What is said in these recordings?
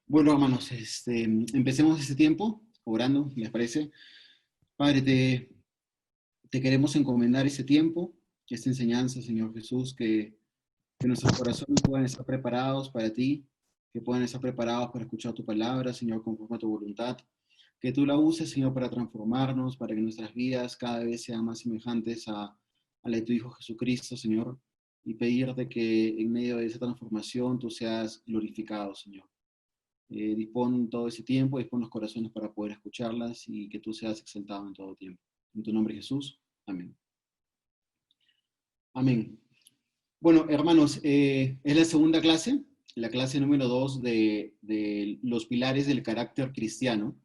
Bueno, hermanos, empecemos este tiempo orando, ¿les parece? Padre, te queremos encomendar este tiempo, esta enseñanza, Señor Jesús, que nuestros corazones puedan estar preparados para ti, que puedan estar preparados para escuchar tu palabra, Señor, conforme a tu voluntad. Que tú la uses, Señor, para transformarnos, para que nuestras vidas cada vez sean más semejantes a la de tu Hijo Jesucristo, Señor, y pedirte que en medio de esa transformación tú seas glorificado, Señor. Dispón todo ese tiempo, dispón los corazones para poder escucharlas y que tú seas exaltado en todo tiempo. En tu nombre, Jesús. Amén. Amén. Bueno, hermanos, es la segunda clase, la clase número 2 de los pilares del carácter cristiano,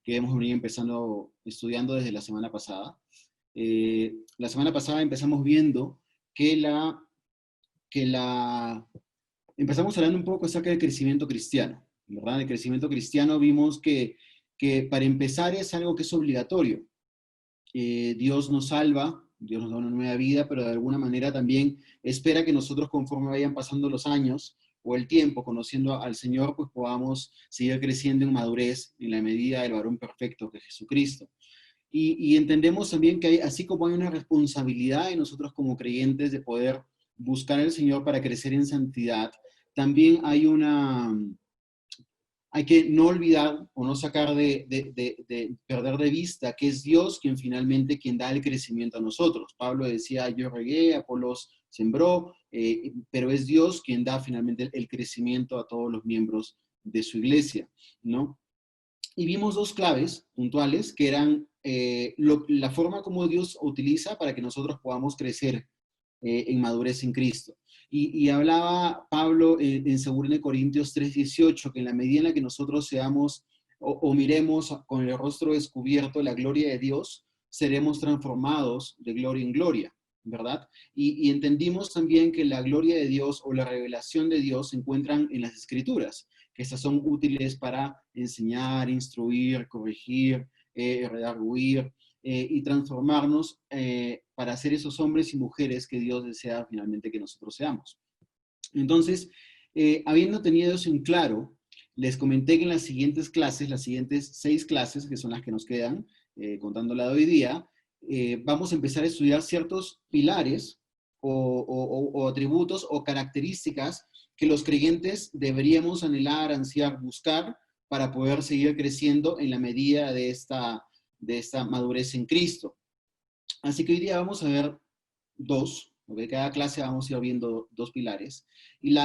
que hemos venido empezando, estudiando desde la semana pasada. La semana pasada empezamos viendo que empezamos hablando un poco acerca del crecimiento cristiano, ¿verdad? El crecimiento cristiano vimos que para empezar es algo que es obligatorio. Dios nos salva, Dios nos da una nueva vida, pero de alguna manera también espera que nosotros conforme vayan pasando los años o el tiempo conociendo al Señor, pues podamos seguir creciendo en madurez en la medida del varón perfecto que es Jesucristo. Y entendemos también que así como hay una responsabilidad de nosotros como creyentes de poder buscar al Señor para crecer en santidad, también hay que no olvidar o no sacar de perder de vista que es Dios quien finalmente quien da el crecimiento a nosotros. Pablo decía, yo regué, Apolos sembró, pero es Dios quien da finalmente el crecimiento a todos los miembros de su iglesia, ¿no? Y vimos dos claves puntuales que eran la forma como Dios utiliza para que nosotros podamos crecer en madurez en Cristo. Y hablaba Pablo en 2 Corintios 3:18, que en la medida en la que nosotros seamos o miremos con el rostro descubierto la gloria de Dios, seremos transformados de gloria en gloria, ¿verdad? Y entendimos también que la gloria de Dios o la revelación de Dios se encuentran en las Escrituras, que estas son útiles para enseñar, instruir, corregir, redarguir, y transformarnos para ser esos hombres y mujeres que Dios desea finalmente que nosotros seamos. Entonces, habiendo tenido eso en claro, les comenté que en las siguientes clases, las siguientes 6 clases, que son las que nos quedan, contando la de hoy día, vamos a empezar a estudiar ciertos pilares o atributos o características que los creyentes deberíamos anhelar, ansiar, buscar para poder seguir creciendo en la medida de esta madurez en Cristo. Así que hoy día vamos a ver dos, ¿ok? Cada clase vamos a ir viendo dos pilares. Y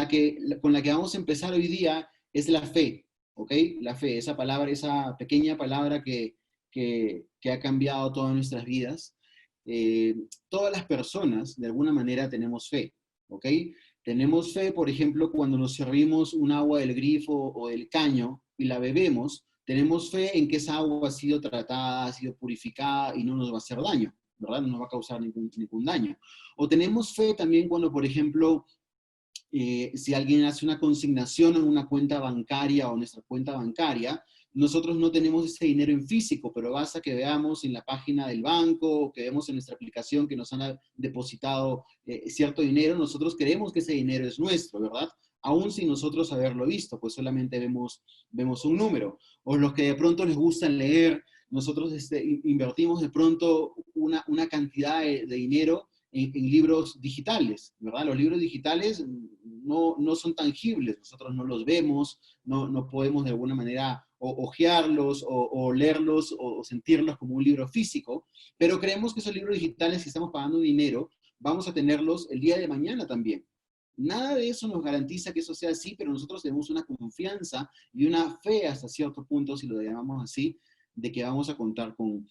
con la que vamos a empezar hoy día es la fe, ¿ok? La fe, esa palabra, esa pequeña palabra que ha cambiado todas nuestras vidas. Todas las personas, de alguna manera, tenemos fe, ¿ok? Tenemos fe, por ejemplo, cuando nos servimos un agua del grifo o del caño y la bebemos, tenemos fe en que esa agua ha sido tratada, ha sido purificada y no nos va a hacer daño, ¿verdad? No nos va a causar ningún daño. O tenemos fe también cuando, por ejemplo, si alguien hace una consignación en una cuenta bancaria o nuestra cuenta bancaria, nosotros no tenemos ese dinero en físico, pero basta que veamos en la página del banco o que vemos en nuestra aplicación que nos han depositado cierto dinero, nosotros creemos que ese dinero es nuestro, ¿verdad? Aún sin nosotros haberlo visto, pues solamente vemos un número. O los que de pronto les gusta leer, nosotros invertimos de pronto una cantidad de dinero en libros digitales, ¿verdad? Los libros digitales no son tangibles, nosotros no los vemos, no podemos de alguna manera ojearlos o leerlos o sentirlos como un libro físico, pero creemos que esos libros digitales, si estamos pagando dinero, vamos a tenerlos el día de mañana también. Nada de eso nos garantiza que eso sea así, pero nosotros tenemos una confianza y una fe hasta cierto punto, si lo llamamos así, de que vamos a contar con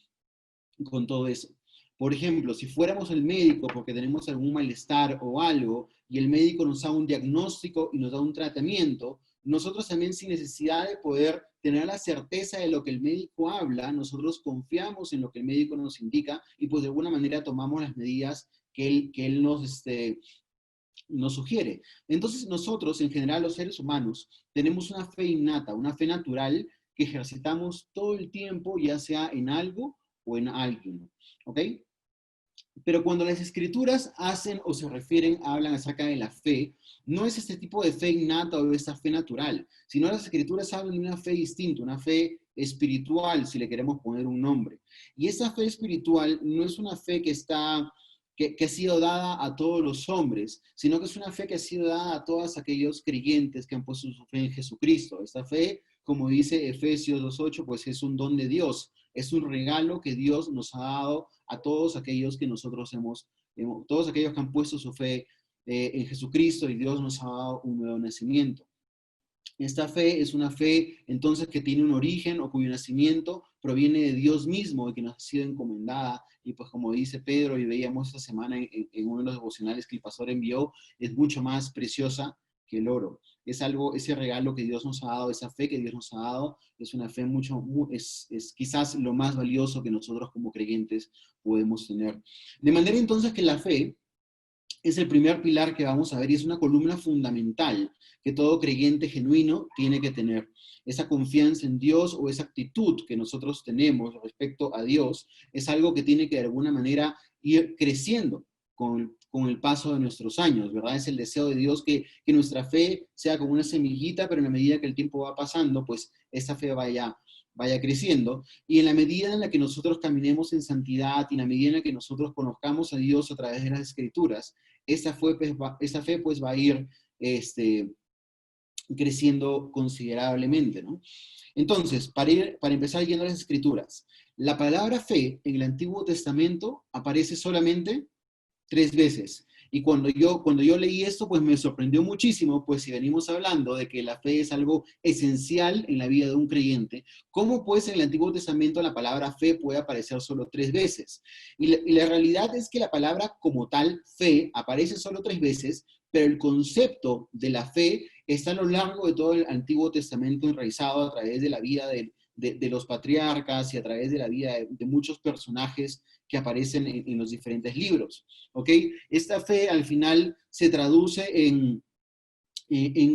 todo eso. Por ejemplo, si fuéramos al médico porque tenemos algún malestar o algo y el médico nos da un diagnóstico y nos da un tratamiento, nosotros también sin necesidad de poder tener la certeza de lo que el médico habla, nosotros confiamos en lo que el médico nos indica y pues de alguna manera tomamos las medidas que él nos sugiere. Entonces nosotros, en general los seres humanos, tenemos una fe innata, una fe natural que ejercitamos todo el tiempo, ya sea en algo o en alguien, ¿ok? Pero cuando las escrituras hacen o se refieren, hablan acerca de la fe, no es este tipo de fe innata o de esta fe natural, sino las escrituras hablan de una fe distinta, una fe espiritual, si le queremos poner un nombre. Y esa fe espiritual no es una fe que ha sido dada a todos los hombres, sino que es una fe que ha sido dada a todos aquellos creyentes que han puesto su fe en Jesucristo. Esta fe, como dice Efesios 2:8, pues es un don de Dios, es un regalo que Dios nos ha dado a todos aquellos que todos aquellos que han puesto su fe en Jesucristo, y Dios nos ha dado un nuevo nacimiento. Esta fe es una fe entonces que tiene un origen o cuyo nacimiento proviene de Dios mismo y que nos ha sido encomendada. Y pues como dice Pedro y veíamos esta semana en uno de los devocionales que el pastor envió, es mucho más preciosa que el oro. Es algo, ese regalo que Dios nos ha dado, esa fe que Dios nos ha dado, es una fe es quizás lo más valioso que nosotros como creyentes podemos tener. De manera entonces que la fe es el primer pilar que vamos a ver y es una columna fundamental que todo creyente genuino tiene que tener. Esa confianza en Dios o esa actitud que nosotros tenemos respecto a Dios es algo que tiene que de alguna manera ir creciendo con el paso de nuestros años, ¿verdad? Es el deseo de Dios que nuestra fe sea como una semillita, pero en la medida que el tiempo va pasando, pues esa fe vaya creciendo, y en la medida en la que nosotros caminemos en santidad y en la medida en la que nosotros conozcamos a Dios a través de las Escrituras, esa fe pues va a ir creciendo considerablemente, ¿no? Entonces, para empezar yendo a las Escrituras, la palabra fe en el Antiguo Testamento aparece solamente 3 veces. Y cuando yo leí esto, pues me sorprendió muchísimo, pues si venimos hablando de que la fe es algo esencial en la vida de un creyente, ¿cómo pues en el Antiguo Testamento la palabra fe puede aparecer solo 3 veces? Y la realidad es que la palabra como tal, fe, aparece solo 3 veces, pero el concepto de la fe está a lo largo de todo el Antiguo Testamento enraizado a través de la vida de los patriarcas y a través de la vida de muchos personajes que aparecen en los diferentes libros. ¿Ok? Esta fe al final se traduce en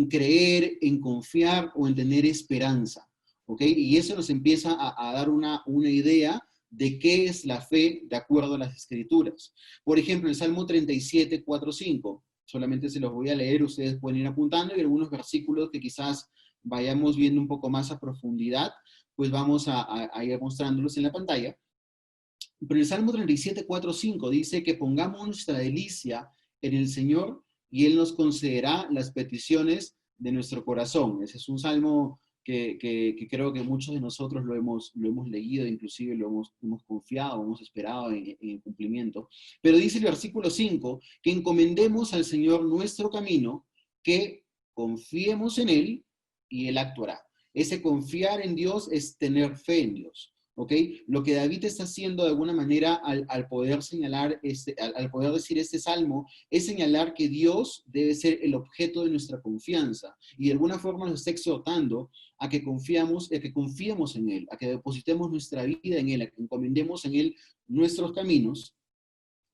creer, en confiar o en tener esperanza. ¿Ok? Y eso nos empieza a dar una idea de qué es la fe de acuerdo a las Escrituras. Por ejemplo, el Salmo 37, 4, 5, solamente se los voy a leer, ustedes pueden ir apuntando, y algunos versículos que quizás vayamos viendo un poco más a profundidad, pues vamos a ir mostrándolos en la pantalla. Pero el Salmo 37, 4, 5 dice que pongamos nuestra delicia en el Señor y Él nos concederá las peticiones de nuestro corazón. Ese es un salmo que creo que muchos de nosotros lo hemos leído, inclusive hemos confiado, hemos esperado en el cumplimiento. Pero dice el versículo 5 que encomendemos al Señor nuestro camino, que confiemos en Él y Él actuará. Ese confiar en Dios es tener fe en Dios. ¿Ok? Lo que David está haciendo de alguna manera al poder señalar, al poder decir este salmo, es señalar que Dios debe ser el objeto de nuestra confianza, y de alguna forma nos está exhortando a que confiemos en Él, a que depositemos nuestra vida en Él, a que encomendemos en Él nuestros caminos,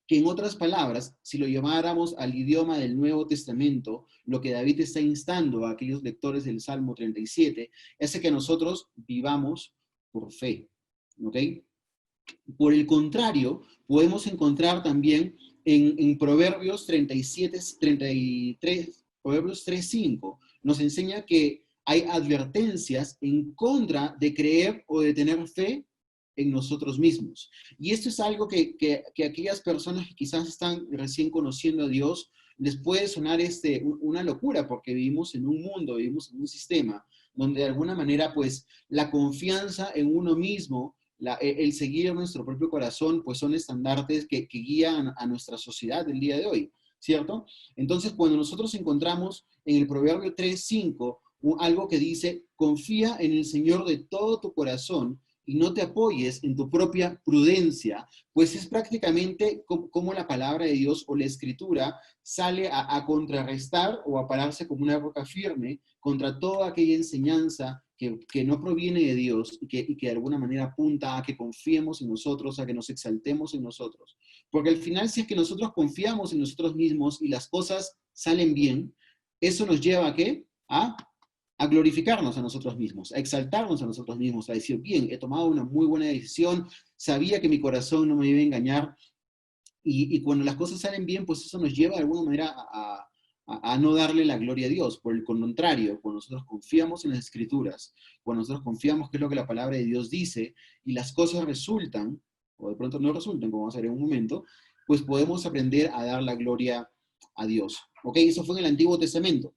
que en otras palabras, si lo llamáramos al idioma del Nuevo Testamento, lo que David está instando a aquellos lectores del Salmo 37 es que nosotros vivamos por fe. ¿Ok? Por el contrario, podemos encontrar también en Proverbios 33, Proverbios 3:5, nos enseña que hay advertencias en contra de creer o de tener fe en nosotros mismos. Y esto es algo que aquellas personas que quizás están recién conociendo a Dios, les puede sonar una locura, porque vivimos en un mundo, vivimos en un sistema donde de alguna manera pues la confianza en uno mismo, el seguir a nuestro propio corazón, pues son estandartes que guían a nuestra sociedad del día de hoy, ¿cierto? Entonces, cuando nosotros encontramos en el Proverbio 3:5 algo que dice, confía en el Señor de todo tu corazón y no te apoyes en tu propia prudencia, pues es prácticamente como la palabra de Dios o la Escritura sale a contrarrestar o a pararse como una roca firme contra toda aquella enseñanza que no proviene de Dios y que de alguna manera apunta a que confiemos en nosotros, a que nos exaltemos en nosotros. Porque al final, si es que nosotros confiamos en nosotros mismos y las cosas salen bien, eso nos lleva ¿a qué? A glorificarnos a nosotros mismos, a exaltarnos a nosotros mismos, a decir, bien, he tomado una muy buena decisión, sabía que mi corazón no me iba a engañar, Y cuando las cosas salen bien, pues eso nos lleva de alguna manera a no darle la gloria a Dios. Por el contrario, cuando nosotros confiamos en las Escrituras, cuando nosotros confiamos que es lo que la palabra de Dios dice, y las cosas resultan, o de pronto no resultan, como vamos a ver en un momento, pues podemos aprender a dar la gloria a Dios. ¿Ok? Eso fue en el Antiguo Testamento.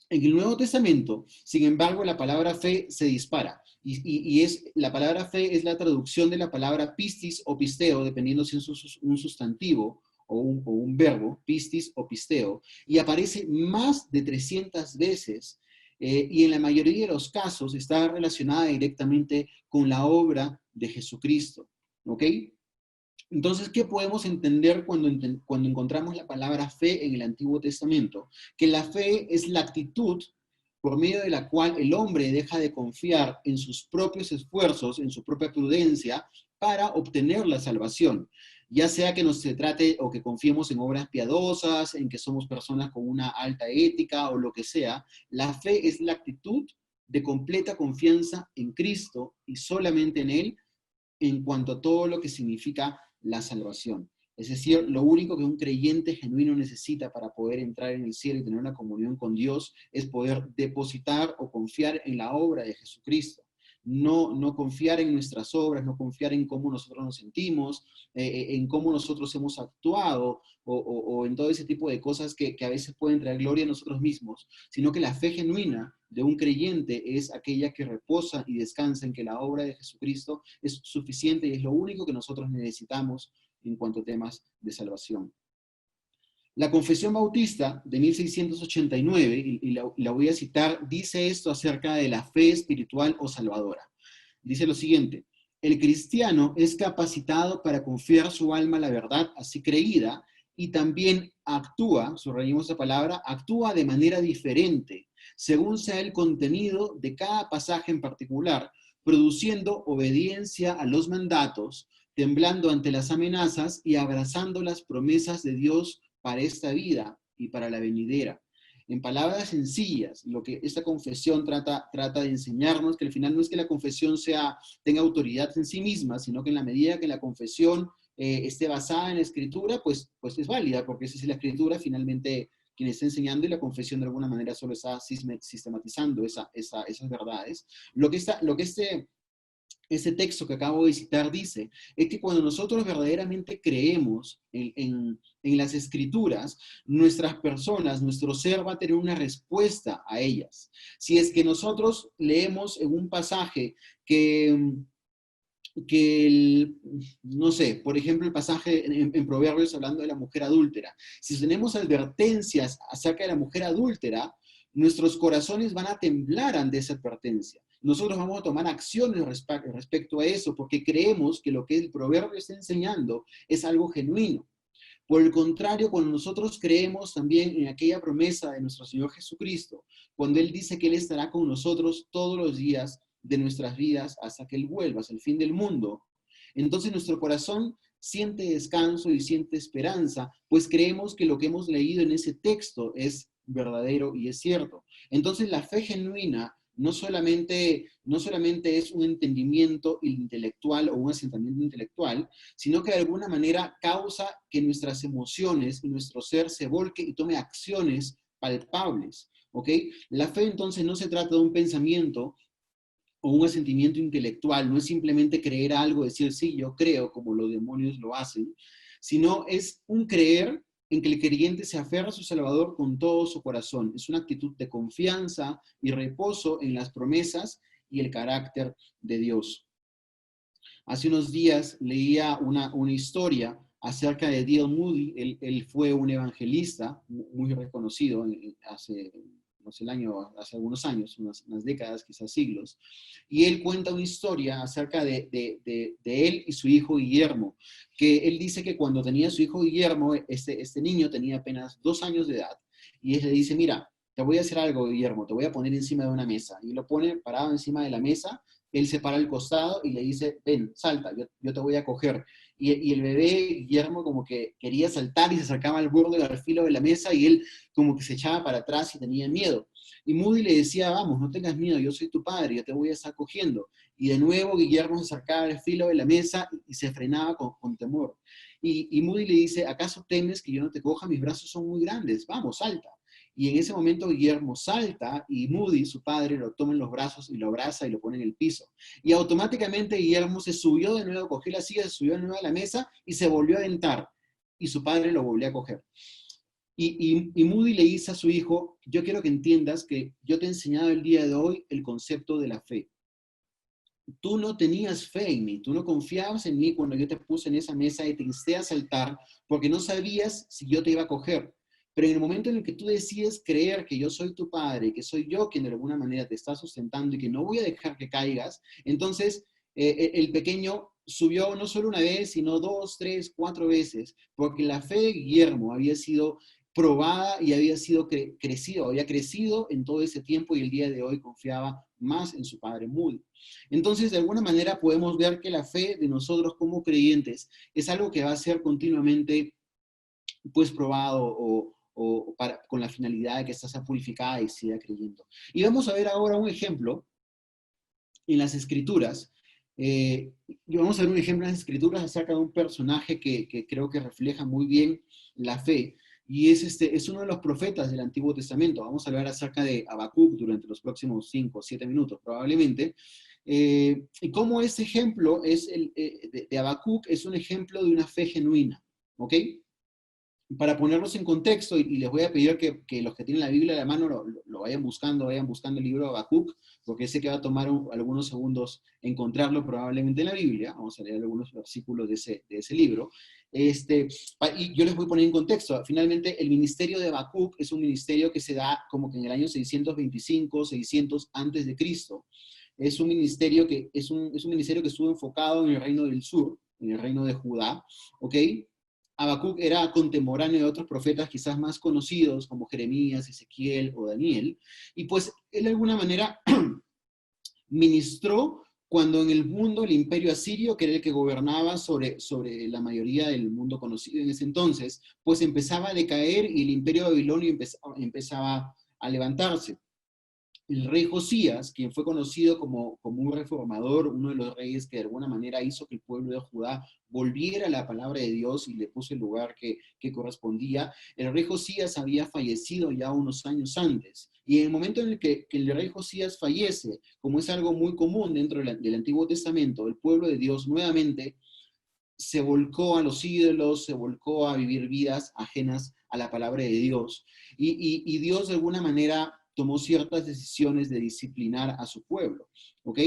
En el Nuevo Testamento, sin embargo, la palabra fe se dispara. La palabra fe es la traducción de la palabra pistis o pisteo, dependiendo si es un sustantivo o un verbo, pistis o pisteo, y aparece más de 300 veces, y en la mayoría de los casos está relacionada directamente con la obra de Jesucristo. ¿Ok? Entonces, ¿qué podemos entender cuando encontramos la palabra fe en el Antiguo Testamento? Que la fe es la actitud por medio de la cual el hombre deja de confiar en sus propios esfuerzos, en su propia prudencia, para obtener la salvación. Ya sea que nos se trate o que confiemos en obras piadosas, en que somos personas con una alta ética o lo que sea, la fe es la actitud de completa confianza en Cristo y solamente en Él en cuanto a todo lo que significa la salvación. Es decir, lo único que un creyente genuino necesita para poder entrar en el cielo y tener una comunión con Dios es poder depositar o confiar en la obra de Jesucristo. No confiar en nuestras obras, no confiar en cómo nosotros nos sentimos, en cómo nosotros hemos actuado o en todo ese tipo de cosas que a veces pueden traer gloria a nosotros mismos, sino que la fe genuina de un creyente es aquella que reposa y descansa en que la obra de Jesucristo es suficiente y es lo único que nosotros necesitamos en cuanto a temas de salvación. La Confesión Bautista de 1689, y la voy a citar, dice esto acerca de la fe espiritual o salvadora. Dice lo siguiente: el cristiano es capacitado para confiar su alma a la verdad así creída y también actúa, subrayemos esa palabra, actúa de manera diferente, según sea el contenido de cada pasaje en particular, produciendo obediencia a los mandatos, temblando ante las amenazas y abrazando las promesas de Dios para esta vida y para la venidera. En palabras sencillas, lo que esta confesión trata de enseñarnos, que al final no es que la confesión tenga autoridad en sí misma, sino que en la medida que la confesión esté basada en la escritura, pues es válida, porque esa es la escritura finalmente quien está enseñando, y la confesión de alguna manera solo está sistematizando esas verdades. Lo que este texto que acabo de citar dice es que cuando nosotros verdaderamente creemos en las escrituras, nuestras personas, nuestro ser va a tener una respuesta a ellas. Si es que nosotros leemos en un pasaje no sé, por ejemplo, el pasaje en Proverbios hablando de la mujer adúltera. Si tenemos advertencias acerca de la mujer adúltera, nuestros corazones van a temblar ante esa advertencia. Nosotros vamos a tomar acciones respecto a eso, porque creemos que lo que el proverbio está enseñando es algo genuino. Por el contrario, cuando nosotros creemos también en aquella promesa de nuestro Señor Jesucristo, cuando Él dice que Él estará con nosotros todos los días de nuestras vidas hasta que Él vuelva, hasta el fin del mundo, entonces nuestro corazón siente descanso y siente esperanza, pues creemos que lo que hemos leído en ese texto es verdadero y es cierto. Entonces la fe genuina no solamente es un entendimiento intelectual o un asentamiento intelectual, sino que de alguna manera causa que nuestras emociones y nuestro ser se volque y tome acciones palpables, ¿ok? La fe entonces no se trata de un pensamiento o un asentimiento intelectual, no es simplemente creer algo, decir sí, yo creo, como los demonios lo hacen, sino es un creer en que el creyente se aferra a su Salvador con todo su corazón. Es una actitud de confianza y reposo en las promesas y el carácter de Dios. Hace unos días leía una historia acerca de D.L. Moody. Él fue un evangelista muy reconocido hace algunos años, unas décadas, quizás siglos, y él cuenta una historia acerca de él y su hijo Guillermo, que él dice que cuando tenía su hijo Guillermo, este niño tenía apenas 2 años de edad, y él le dice: mira, te voy a hacer algo, Guillermo, te voy a poner encima de una mesa, y lo pone parado encima de la mesa. Él se para al costado y le dice: ven, salta, yo te voy a coger. Y el bebé Guillermo como que quería saltar y se sacaba al borde al filo de la mesa, y él como que se echaba para atrás y tenía miedo. Y Moody le decía: vamos, no tengas miedo, yo soy tu padre, yo te voy a estar cogiendo. Y de nuevo Guillermo se sacaba al filo de la mesa y se frenaba con temor. Y Moody le dice, ¿acaso temes que yo no te coja? Mis brazos son muy grandes, vamos, salta. Y en ese momento Guillermo salta y Moody, su padre, lo toma en los brazos y lo abraza y lo pone en el piso. Y automáticamente Guillermo se subió de nuevo, cogió la silla, se subió de nuevo a la mesa y se volvió a aventar. Y su padre lo volvió a coger. Y Moody le dice a su hijo, yo quiero que entiendas que yo te he enseñado el día de hoy el concepto de la fe. Tú no tenías fe en mí, tú no confiabas en mí cuando yo te puse en esa mesa y te insté a saltar porque no sabías si yo te iba a coger. Pero en el momento en el que tú decides creer que yo soy tu padre, que soy yo quien de alguna manera te está sustentando y que no voy a dejar que caigas, entonces el pequeño subió no solo una vez, sino 2, 3, 4 veces, porque la fe de Guillermo había sido probada y había sido crecido, había crecido en todo ese tiempo y el día de hoy confiaba más en su padre Moody. Entonces, de alguna manera podemos ver que la fe de nosotros como creyentes es algo que va a ser continuamente pues probado con la finalidad de que esta sea purificada y siga creyendo. Y vamos a ver ahora un ejemplo en las Escrituras. Y vamos a ver un ejemplo en las Escrituras acerca de un personaje que creo que refleja muy bien la fe. Y es uno de los profetas del Antiguo Testamento. Vamos a hablar acerca de Habacuc durante los próximos 5 o 7 minutos, probablemente. Y cómo este ejemplo de Habacuc es un ejemplo de una fe genuina. ¿Ok? Para ponerlos en contexto, y les voy a pedir que los que tienen la Biblia a la mano lo vayan buscando el libro de Habacuc, porque sé que va a tomar algunos segundos encontrarlo probablemente en la Biblia. Vamos a leer algunos versículos de ese libro. Y yo les voy a poner en contexto. Finalmente, el ministerio de Habacuc es un ministerio que se da como que en el año 625, 600 antes de Cristo. Es un ministerio que estuvo enfocado en el reino del sur, en el reino de Judá, ¿ok? Habacuc era contemporáneo de otros profetas quizás más conocidos como Jeremías, Ezequiel o Daniel, y pues él de alguna manera ministró cuando en el mundo el imperio asirio, que era el que gobernaba sobre la mayoría del mundo conocido en ese entonces, pues empezaba a decaer y el imperio babilonio empezaba a levantarse. El rey Josías, quien fue conocido como un reformador, uno de los reyes que de alguna manera hizo que el pueblo de Judá volviera a la palabra de Dios y le puso el lugar que correspondía, el rey Josías había fallecido ya unos años antes. Y en el momento en el que el rey Josías fallece, como es algo muy común dentro del Antiguo Testamento, el pueblo de Dios nuevamente se volcó a los ídolos, se volcó a vivir vidas ajenas a la palabra de Dios. Y Dios de alguna manera tomó ciertas decisiones de disciplinar a su pueblo, ¿ok?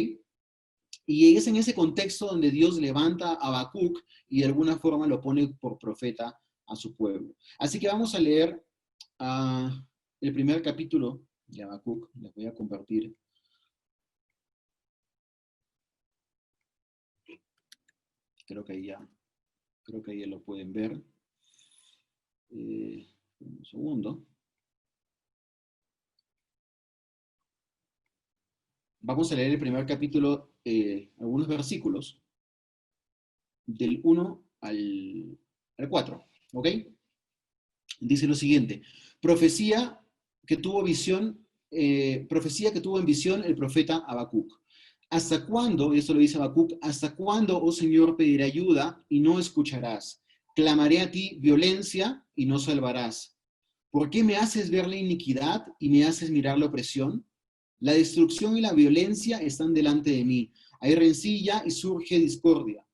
Y es en ese contexto donde Dios levanta a Habacuc y de alguna forma lo pone por profeta a su pueblo. Así que vamos a leer el primer capítulo de Habacuc. Les voy a compartir. Creo que ahí ya lo pueden ver. Un segundo. Vamos a leer el primer capítulo, algunos versículos, del 1 al 4, ¿ok? Dice lo siguiente: profecía que tuvo en visión el profeta Habacuc. ¿Hasta cuándo, y esto lo dice Habacuc, hasta cuándo, oh Señor, pediré ayuda y no escucharás? Clamaré a ti violencia y no salvarás. ¿Por qué me haces ver la iniquidad y me haces mirar la opresión? La destrucción y la violencia están delante de mí. Hay rencilla y surge discordia.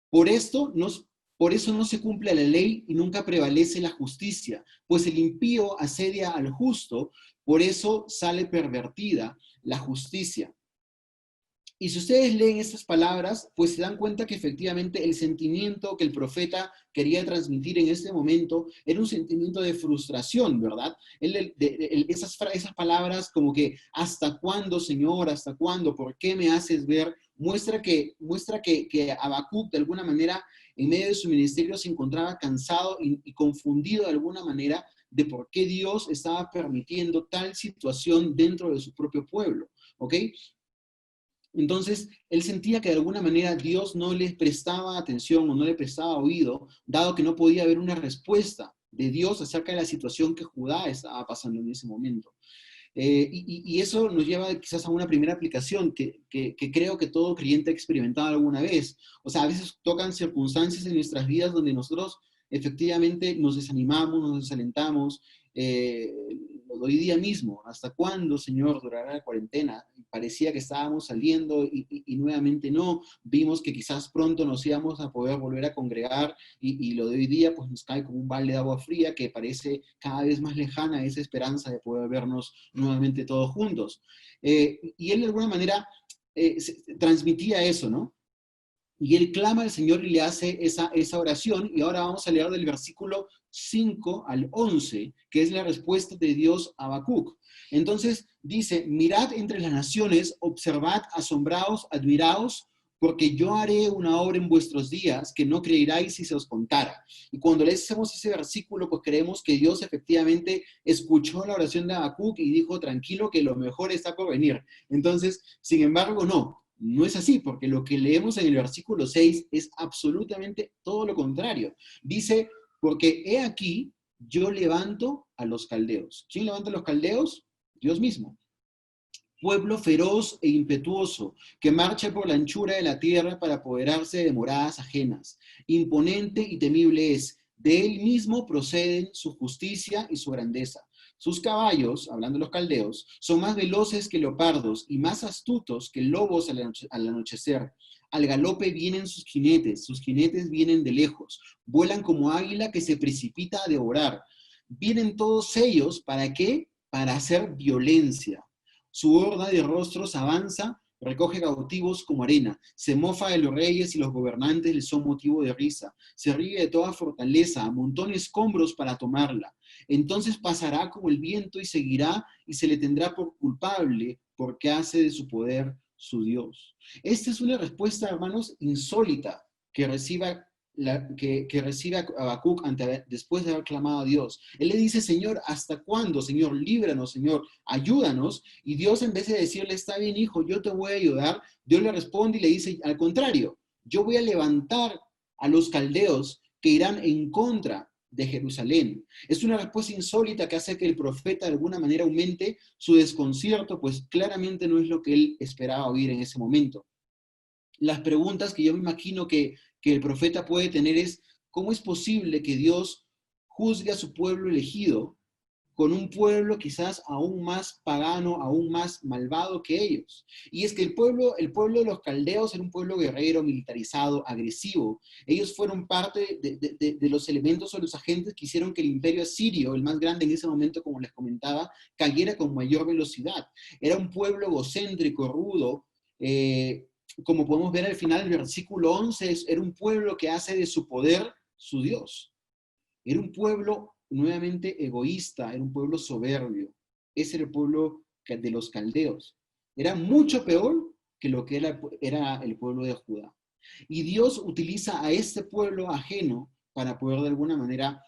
Por eso no se cumple la ley y nunca prevalece la justicia, pues el impío asedia al justo, por eso sale pervertida la justicia. Y si ustedes leen estas palabras, pues se dan cuenta que efectivamente el sentimiento que el profeta quería transmitir en este momento era un sentimiento de frustración, ¿verdad? Esas palabras como que, ¿hasta cuándo, Señor? ¿Hasta cuándo? ¿Por qué me haces ver? Muestra que Habacuc, de alguna manera, en medio de su ministerio, se encontraba cansado y confundido de alguna manera de por qué Dios estaba permitiendo tal situación dentro de su propio pueblo, ¿ok? Entonces, él sentía que de alguna manera Dios no le prestaba atención o no le prestaba oído, dado que no podía haber una respuesta de Dios acerca de la situación que Judá estaba pasando en ese momento. Y eso nos lleva quizás a una primera aplicación que creo que todo creyente ha experimentado alguna vez. O sea, a veces tocan circunstancias en nuestras vidas donde nosotros efectivamente nos desanimamos, nos desalentamos. Eh, Hoy día mismo, ¿hasta cuándo, Señor, durará la cuarentena? Parecía que estábamos saliendo y nuevamente no. Vimos que quizás pronto nos íbamos a poder volver a congregar y lo de hoy día pues nos cae como un balde de agua fría que parece cada vez más lejana esa esperanza de poder vernos nuevamente todos juntos. Y él de alguna manera transmitía eso, ¿no? Y él clama al Señor y le hace esa oración. Y ahora vamos a leer del versículo 5 al 11, que es la respuesta de Dios a Habacuc. Entonces dice, mirad entre las naciones, observad, asombraos, admiraos, porque yo haré una obra en vuestros días que no creeráis si se os contara. Y cuando leemos ese versículo, pues creemos que Dios efectivamente escuchó la oración de Habacuc y dijo, tranquilo, que lo mejor está por venir. Entonces, sin embargo, no es así, porque lo que leemos en el versículo 6 es absolutamente todo lo contrario. Dice, porque he aquí, yo levanto a los caldeos. ¿Quién levanta a los caldeos? Dios mismo. Pueblo feroz e impetuoso, que marcha por la anchura de la tierra para apoderarse de moradas ajenas. Imponente y temible es, de él mismo proceden su justicia y su grandeza. Sus caballos, hablando de los caldeos, son más veloces que leopardos y más astutos que lobos al anochecer. Al galope vienen sus jinetes vienen de lejos, vuelan como águila que se precipita a devorar. Vienen todos ellos, ¿para qué? Para hacer violencia. Su horda de rostros avanza, recoge cautivos como arena, se mofa de los reyes y los gobernantes les son motivo de risa, se ríe de toda fortaleza, amontona escombros para tomarla. Entonces pasará como el viento y seguirá y se le tendrá por culpable porque hace de su poder su Dios. Esta es una respuesta, hermanos, insólita que recibe Habacuc después de haber clamado a Dios. Él le dice, Señor, ¿hasta cuándo? Señor, líbranos, Señor, ayúdanos. Y Dios, en vez de decirle, está bien, hijo, yo te voy a ayudar, Dios le responde y le dice, al contrario, yo voy a levantar a los caldeos que irán en contra de Jerusalén. Es una respuesta insólita que hace que el profeta de alguna manera aumente su desconcierto, pues claramente no es lo que él esperaba oír en ese momento. Las preguntas que yo me imagino que el profeta puede tener es, ¿cómo es posible que Dios juzgue a su pueblo elegido con un pueblo quizás aún más pagano, aún más malvado que ellos? Y es que el pueblo de los caldeos era un pueblo guerrero, militarizado, agresivo. Ellos fueron parte de los elementos o los agentes que hicieron que el imperio asirio, el más grande en ese momento, como les comentaba, cayera con mayor velocidad. Era un pueblo egocéntrico, rudo, como podemos ver al final del versículo 11, era un pueblo que hace de su poder su Dios. Era un pueblo nuevamente egoísta, era un pueblo soberbio. Ese era el pueblo de los caldeos. Era mucho peor que lo que era el pueblo de Judá. Y Dios utiliza a este pueblo ajeno para poder de alguna manera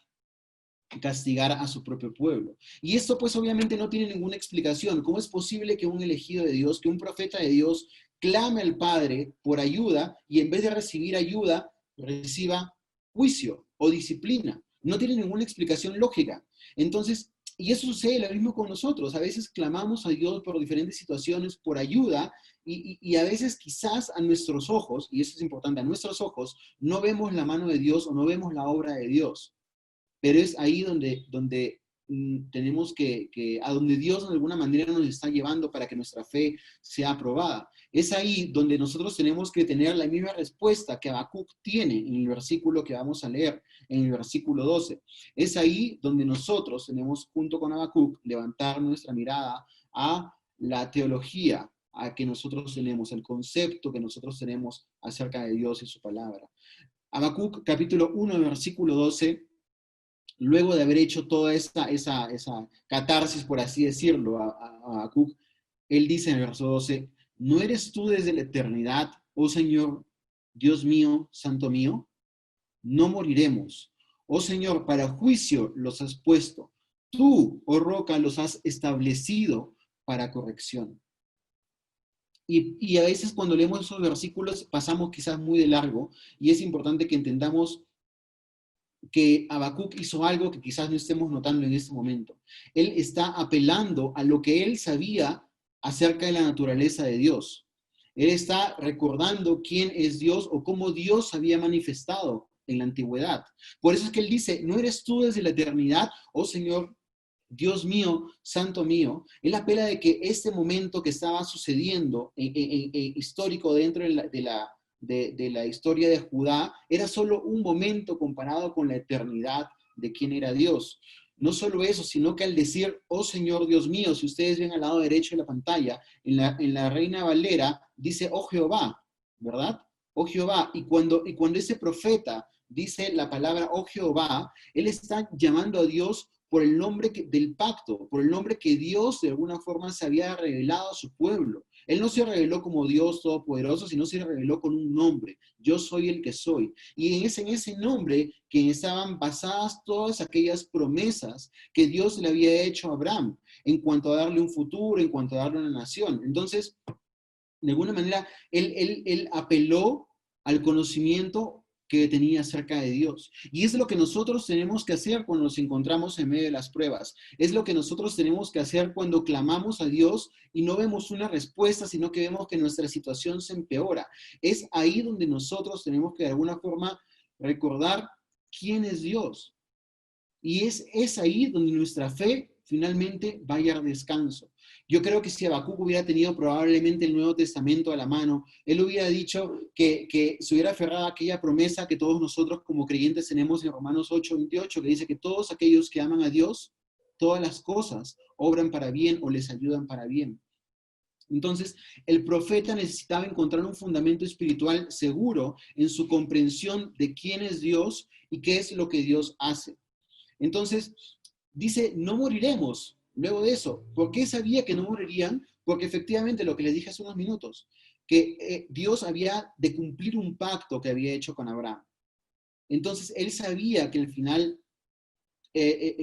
castigar a su propio pueblo. Y esto pues obviamente no tiene ninguna explicación. ¿Cómo es posible que un elegido de Dios, que un profeta de Dios clame al Padre por ayuda y en vez de recibir ayuda, reciba juicio o disciplina? No tiene ninguna explicación lógica. Entonces, y eso sucede lo mismo con nosotros. A veces clamamos a Dios por diferentes situaciones, por ayuda, y a veces quizás a nuestros ojos, y eso es importante, a nuestros ojos no vemos la mano de Dios o no vemos la obra de Dios. Pero es ahí donde tenemos a donde Dios de alguna manera nos está llevando para que nuestra fe sea aprobada. Es ahí donde nosotros tenemos que tener la misma respuesta que Habacuc tiene en el versículo que vamos a leer, en el versículo 12. Es ahí donde nosotros tenemos, junto con Habacuc, levantar nuestra mirada a la teología a que nosotros tenemos, el concepto que nosotros tenemos acerca de Dios y su palabra. Habacuc, capítulo 1, versículo 12, luego de haber hecho toda esa catarsis, por así decirlo, a Habacuc, él dice en el verso 12, ¿no eres tú desde la eternidad, oh Señor, Dios mío, santo mío? No moriremos. Oh Señor, para juicio los has puesto. Tú, oh roca, los has establecido para corrección. Y a veces cuando leemos esos versículos pasamos quizás muy de largo y es importante que entendamos que Habacuc hizo algo que quizás no estemos notando en este momento. Él está apelando a lo que él sabía acerca de la naturaleza de Dios. Él está recordando quién es Dios o cómo Dios había manifestado en la antigüedad. Por eso es que él dice, ¿no eres tú desde la eternidad, oh Señor, Dios mío, santo mío? Él apela de que este momento que estaba sucediendo histórico dentro de la historia de Judá era solo un momento comparado con la eternidad de quién era Dios. No solo eso, sino que al decir, oh Señor Dios mío, si ustedes ven al lado derecho de la pantalla, en la Reina Valera dice, oh Jehová, ¿verdad? Oh Jehová. Y cuando ese profeta dice la palabra, oh Jehová, él está llamando a Dios por el nombre del pacto, por el nombre que Dios de alguna forma se había revelado a su pueblo. Él no se reveló como Dios todopoderoso, sino se reveló con un nombre. Yo soy el que soy. Y en ese nombre que estaban basadas todas aquellas promesas que Dios le había hecho a Abraham en cuanto a darle un futuro, en cuanto a darle una nación. Entonces, de alguna manera, él apeló al conocimiento que tenía acerca de Dios. Y es lo que nosotros tenemos que hacer cuando nos encontramos en medio de las pruebas. Es lo que nosotros tenemos que hacer cuando clamamos a Dios y no vemos una respuesta, sino que vemos que nuestra situación se empeora. Es ahí donde nosotros tenemos que de alguna forma recordar quién es Dios. Y es ahí donde nuestra fe finalmente va a hallar descanso. Yo creo que si Habacuc hubiera tenido probablemente el Nuevo Testamento a la mano, él hubiera dicho que se hubiera aferrado a aquella promesa que todos nosotros como creyentes tenemos en Romanos 8:28, que dice que todos aquellos que aman a Dios, todas las cosas obran para bien o les ayudan para bien. Entonces, el profeta necesitaba encontrar un fundamento espiritual seguro en su comprensión de quién es Dios y qué es lo que Dios hace. Entonces, dice, no moriremos luego de eso. ¿Por qué sabía que no morirían? Porque efectivamente lo que les dije hace unos minutos, que Dios había de cumplir un pacto que había hecho con Abraham. Entonces, él sabía que al final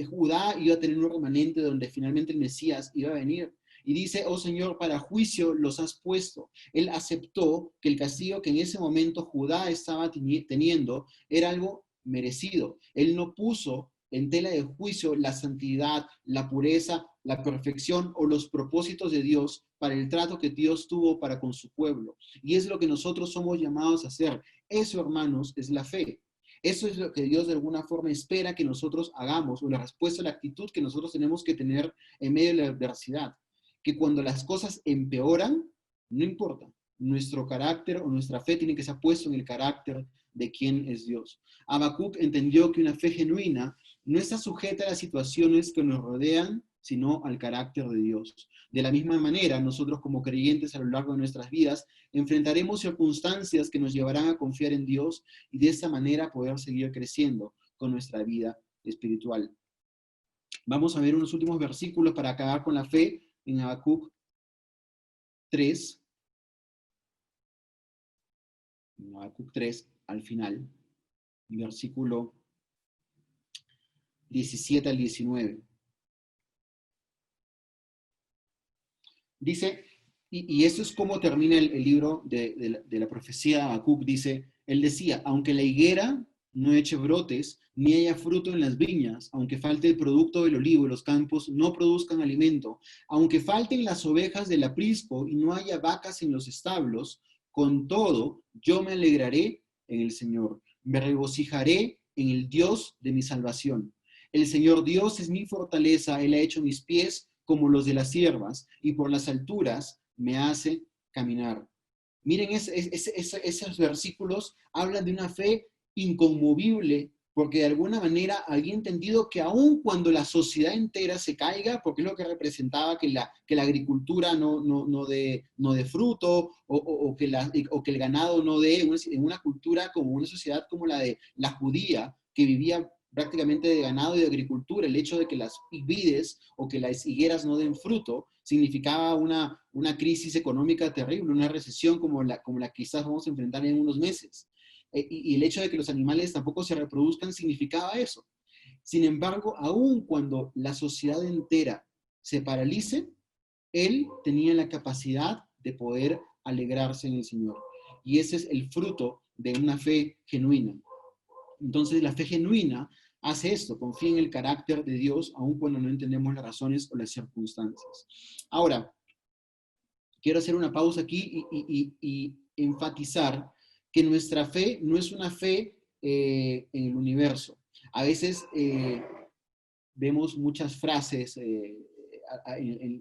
Judá iba a tener un remanente donde finalmente el Mesías iba a venir. Y dice, oh Señor, para juicio los has puesto. Él aceptó que el castigo que en ese momento Judá estaba teniendo era algo merecido. Él no puso en tela de juicio la santidad, la pureza, la perfección o los propósitos de Dios para el trato que Dios tuvo para con su pueblo. Y es lo que nosotros somos llamados a hacer. Eso, hermanos, es la fe. Eso es lo que Dios de alguna forma espera que nosotros hagamos, o la respuesta, la actitud que nosotros tenemos que tener en medio de la adversidad. Que cuando las cosas empeoran, no importa, nuestro carácter o nuestra fe tiene que ser puesto en el carácter de quién es Dios. Habacuc entendió que una fe genuina no está sujeta a las situaciones que nos rodean, sino al carácter de Dios. De la misma manera, nosotros como creyentes a lo largo de nuestras vidas enfrentaremos circunstancias que nos llevarán a confiar en Dios y de esta manera poder seguir creciendo con nuestra vida espiritual. Vamos a ver unos últimos versículos para acabar con la fe en Habacuc 3. En Habacuc 3, al final, versículo 17 al 19. Dice, y eso es como termina el libro de la profecía de Habacuc, dice, él decía, aunque la higuera no eche brotes, ni haya fruto en las viñas, aunque falte el producto del olivo y los campos no produzcan alimento, aunque falten las ovejas del aprisco y no haya vacas en los establos, con todo yo me alegraré en el Señor, me regocijaré en el Dios de mi salvación. El Señor Dios es mi fortaleza, Él ha hecho mis pies como los de las siervas, y por las alturas me hace caminar. Miren, esos versículos hablan de una fe inconmovible, porque de alguna manera había entendido que aun cuando la sociedad entera se caiga, porque es lo que representaba que la agricultura no dé fruto, o que el ganado no dé, en una cultura como una sociedad como la de la judía, que vivía prácticamente de ganado y de agricultura, el hecho de que las vides o que las higueras no den fruto significaba una crisis económica terrible, una recesión como la que quizás vamos a enfrentar en unos meses. Y el hecho de que los animales tampoco se reproduzcan significaba eso. Sin embargo, aun cuando la sociedad entera se paralice, él tenía la capacidad de poder alegrarse en el Señor. Y ese es el fruto de una fe genuina. Entonces la fe genuina hace esto, confía en el carácter de Dios, aun cuando no entendemos las razones o las circunstancias. Ahora, quiero hacer una pausa aquí y enfatizar que nuestra fe no es una fe en el universo. A veces vemos muchas frases en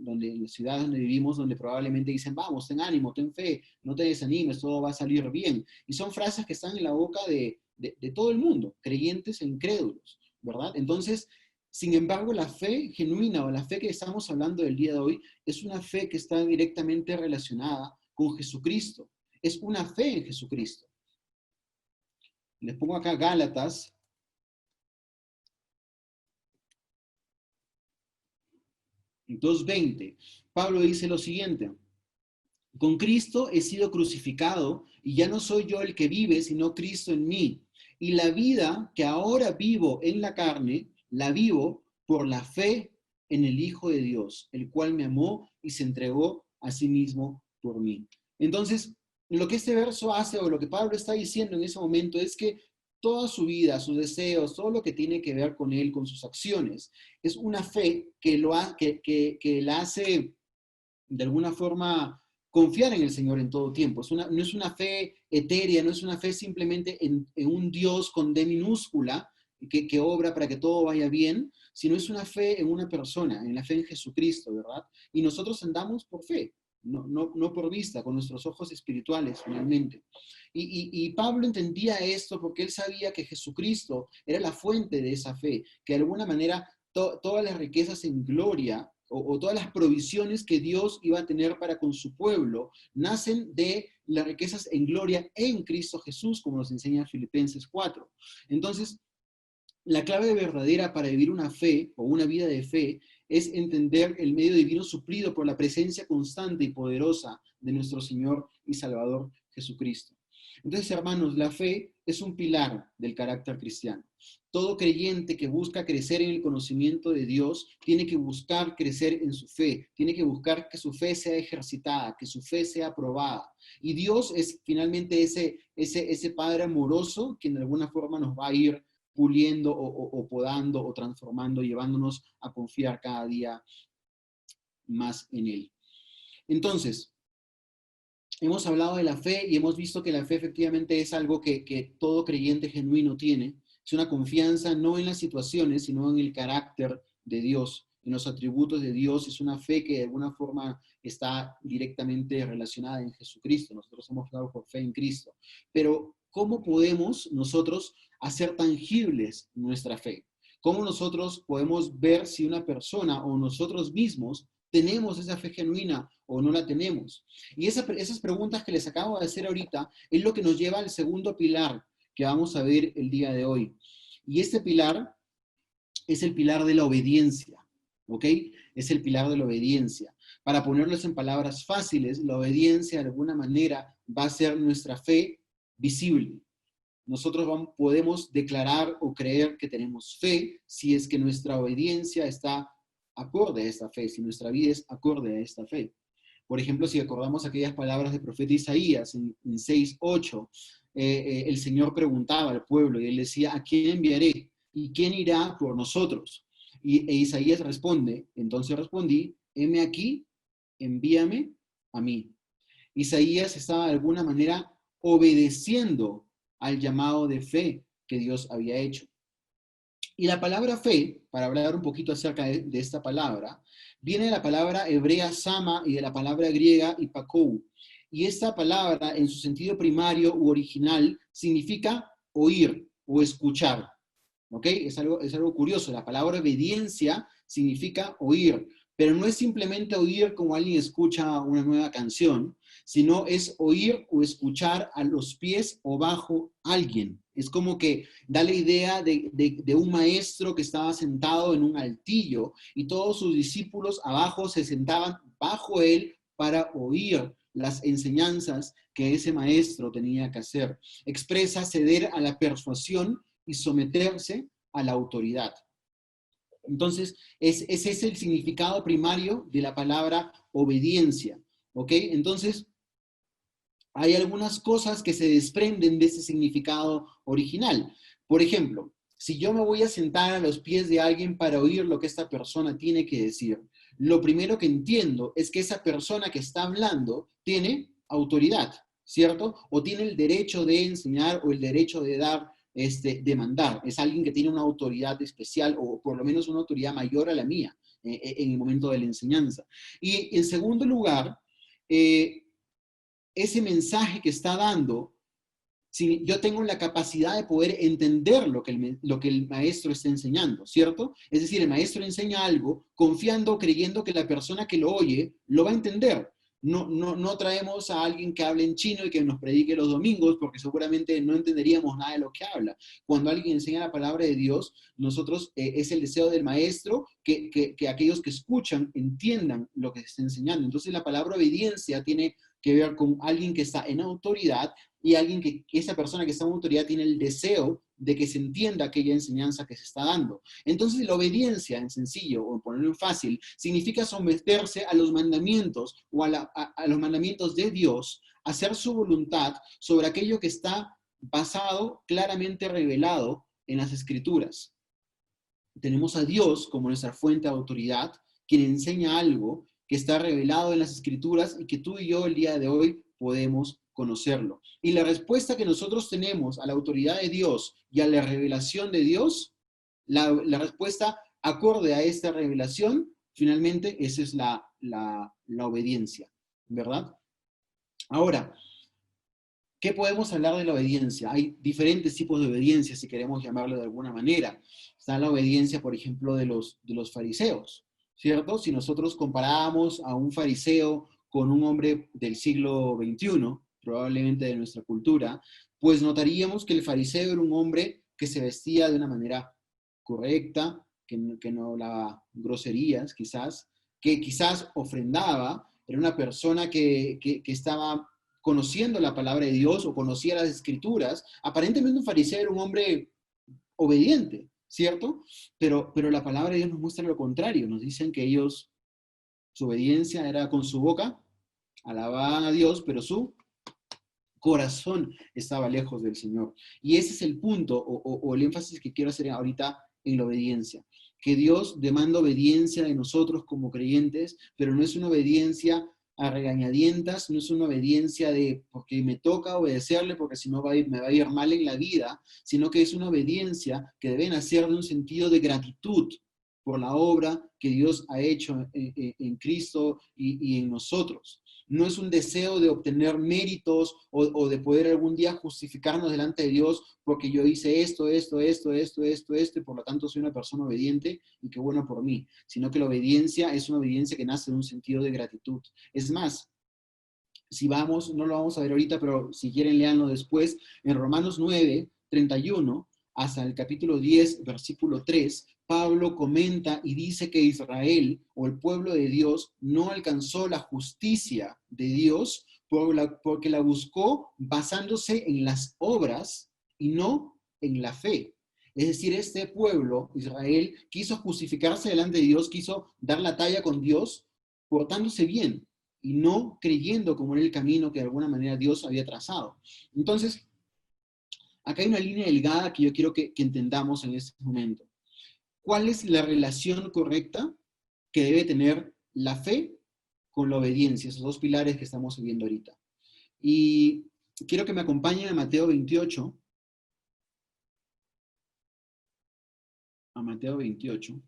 las ciudades donde vivimos, donde probablemente dicen, vamos, ten ánimo, ten fe, no te desanimes, todo va a salir bien. Y son frases que están en la boca de todo el mundo, creyentes e incrédulos, ¿verdad? Entonces, sin embargo, la fe genuina o la fe que estamos hablando del día de hoy es una fe que está directamente relacionada con Jesucristo. Es una fe en Jesucristo. Les pongo acá Gálatas 2:20. Pablo dice lo siguiente: con Cristo he sido crucificado y ya no soy yo el que vive, sino Cristo en mí. Y la vida que ahora vivo en la carne, la vivo por la fe en el Hijo de Dios, el cual me amó y se entregó a sí mismo por mí. Entonces, lo que este verso hace, o lo que Pablo está diciendo en ese momento, es que toda su vida, sus deseos, todo lo que tiene que ver con él, con sus acciones, es una fe que la hace de alguna forma confiar en el Señor en todo tiempo. No es una fe etérea, no es una fe simplemente en un Dios con D minúscula que obra para que todo vaya bien, sino es una fe en una persona, en la fe en Jesucristo, ¿verdad? Y nosotros andamos por fe, no por vista, con nuestros ojos espirituales finalmente. Y Pablo entendía esto porque él sabía que Jesucristo era la fuente de esa fe, que de alguna manera todas las riquezas en gloria o todas las provisiones que Dios iba a tener para con su pueblo, nacen de las riquezas en gloria en Cristo Jesús, como nos enseña Filipenses 4. Entonces, la clave verdadera para vivir una fe o una vida de fe es entender el medio divino suplido por la presencia constante y poderosa de nuestro Señor y Salvador Jesucristo. Entonces, hermanos, la fe es un pilar del carácter cristiano. Todo creyente que busca crecer en el conocimiento de Dios tiene que buscar crecer en su fe, tiene que buscar que su fe sea ejercitada, que su fe sea probada. Y Dios es finalmente ese Padre amoroso que de alguna forma nos va a ir puliendo o podando o transformando, llevándonos a confiar cada día más en Él. Entonces, hemos hablado de la fe y hemos visto que la fe efectivamente es algo que todo creyente genuino tiene. Es una confianza no en las situaciones, sino en el carácter de Dios, en los atributos de Dios. Es una fe que de alguna forma está directamente relacionada en Jesucristo. Nosotros hemos dado por fe en Cristo. Pero, ¿cómo podemos nosotros hacer tangibles nuestra fe? ¿Cómo nosotros podemos ver si una persona o nosotros mismos tenemos esa fe genuina o no la tenemos? Y esas preguntas que les acabo de hacer ahorita es lo que nos lleva al segundo pilar que vamos a ver el día de hoy. Y este pilar es el pilar de la obediencia, ¿ok? Es el pilar de la obediencia. Para ponerlos en palabras fáciles, la obediencia de alguna manera va a ser nuestra fe visible. Nosotros podemos declarar o creer que tenemos fe si es que nuestra obediencia está acorde a esta fe, si nuestra vida es acorde a esta fe. Por ejemplo, si acordamos aquellas palabras del profeta Isaías en 6:8, el Señor preguntaba al pueblo y él decía, ¿a quién enviaré? ¿Y quién irá por nosotros? E Isaías responde, entonces respondí, heme aquí, envíame a mí. Isaías estaba de alguna manera obedeciendo al llamado de fe que Dios había hecho. Y la palabra fe, para hablar un poquito acerca de esta palabra, viene de la palabra hebrea sama y de la palabra griega hipakou. Y esta palabra, en su sentido primario u original, significa oír o escuchar. ¿Ok? Es algo curioso. La palabra obediencia significa oír, pero no es simplemente oír como alguien escucha una nueva canción, sino es oír o escuchar a los pies o bajo alguien. Es como que da la idea de un maestro que estaba sentado en un altillo y todos sus discípulos abajo se sentaban bajo él para oír las enseñanzas que ese maestro tenía que hacer. Expresa ceder a la persuasión y someterse a la autoridad. Entonces, ese es el significado primario de la palabra obediencia, ¿ok? Entonces, hay algunas cosas que se desprenden de ese significado original. Por ejemplo, si yo me voy a sentar a los pies de alguien para oír lo que esta persona tiene que decir, lo primero que entiendo es que esa persona que está hablando tiene autoridad, ¿cierto? O tiene el derecho de enseñar o el derecho de dar, de mandar. Es alguien que tiene una autoridad especial o por lo menos una autoridad mayor a la mía en el momento de la enseñanza. Y en segundo lugar, ese mensaje que está dando, si yo tengo la capacidad de poder entender lo que el maestro está enseñando, ¿cierto? Es decir, el maestro enseña algo confiando, creyendo que la persona que lo oye lo va a entender. No traemos a alguien que hable en chino y que nos predique los domingos, porque seguramente no entenderíamos nada de lo que habla. Cuando alguien enseña la palabra de Dios, nosotros es el deseo del maestro que aquellos que escuchan entiendan lo que se está enseñando. Entonces la palabra obediencia tiene que ver con alguien que está en autoridad y alguien que esa persona que está en autoridad tiene el deseo de que se entienda aquella enseñanza que se está dando. Entonces, la obediencia, en sencillo, o en ponerlo en fácil, significa someterse a los mandamientos o a los mandamientos de Dios, hacer su voluntad sobre aquello que está basado, claramente revelado en las Escrituras. Tenemos a Dios como nuestra fuente de autoridad, quien enseña algo que está revelado en las Escrituras y que tú y yo el día de hoy podemos conocerlo. Y la respuesta que nosotros tenemos a la autoridad de Dios y a la revelación de Dios, la respuesta acorde a esta revelación, finalmente esa es la obediencia, ¿verdad? Ahora, ¿qué podemos hablar de la obediencia? Hay diferentes tipos de obediencia, si queremos llamarlo de alguna manera. Está la obediencia, por ejemplo, de los fariseos, ¿cierto? Si nosotros comparábamos a un fariseo con un hombre del siglo XXI, probablemente de nuestra cultura, pues notaríamos que el fariseo era un hombre que se vestía de una manera correcta, que no hablaba groserías, quizás, que quizás ofrendaba, era una persona que estaba conociendo la palabra de Dios o conocía las escrituras. Aparentemente un fariseo era un hombre obediente, ¿cierto? Pero la palabra de Dios nos muestra lo contrario. Nos dicen que ellos, su obediencia era con su boca, alababan a Dios, pero su corazón estaba lejos del Señor. Y ese es el punto o el énfasis que quiero hacer ahorita en la obediencia. Que Dios demanda obediencia de nosotros como creyentes, pero no es una obediencia a regañadientas, no es una obediencia de porque me toca obedecerle porque si no me va a ir mal en la vida, sino que es una obediencia que debe nacer de un sentido de gratitud por la obra que Dios ha hecho en Cristo y en nosotros. No es un deseo de obtener méritos o de poder algún día justificarnos delante de Dios porque yo hice esto, y por lo tanto soy una persona obediente y qué bueno por mí, sino que la obediencia es una obediencia que nace de un sentido de gratitud. Es más, si vamos, no lo vamos a ver ahorita, pero si quieren leanlo después, en Romanos 9, 31, hasta el capítulo 10, versículo 3, Pablo comenta y dice que Israel o el pueblo de Dios no alcanzó la justicia de Dios porque la buscó basándose en las obras y no en la fe. Es decir, este pueblo, Israel, quiso justificarse delante de Dios, quiso dar la talla con Dios, portándose bien y no creyendo como en el camino que de alguna manera Dios había trazado. Entonces, acá hay una línea delgada que yo quiero que entendamos en este momento. ¿Cuál es la relación correcta que debe tener la fe con la obediencia? Esos dos pilares que estamos viendo ahorita. Y quiero que me acompañen a Mateo 28. A Mateo 28.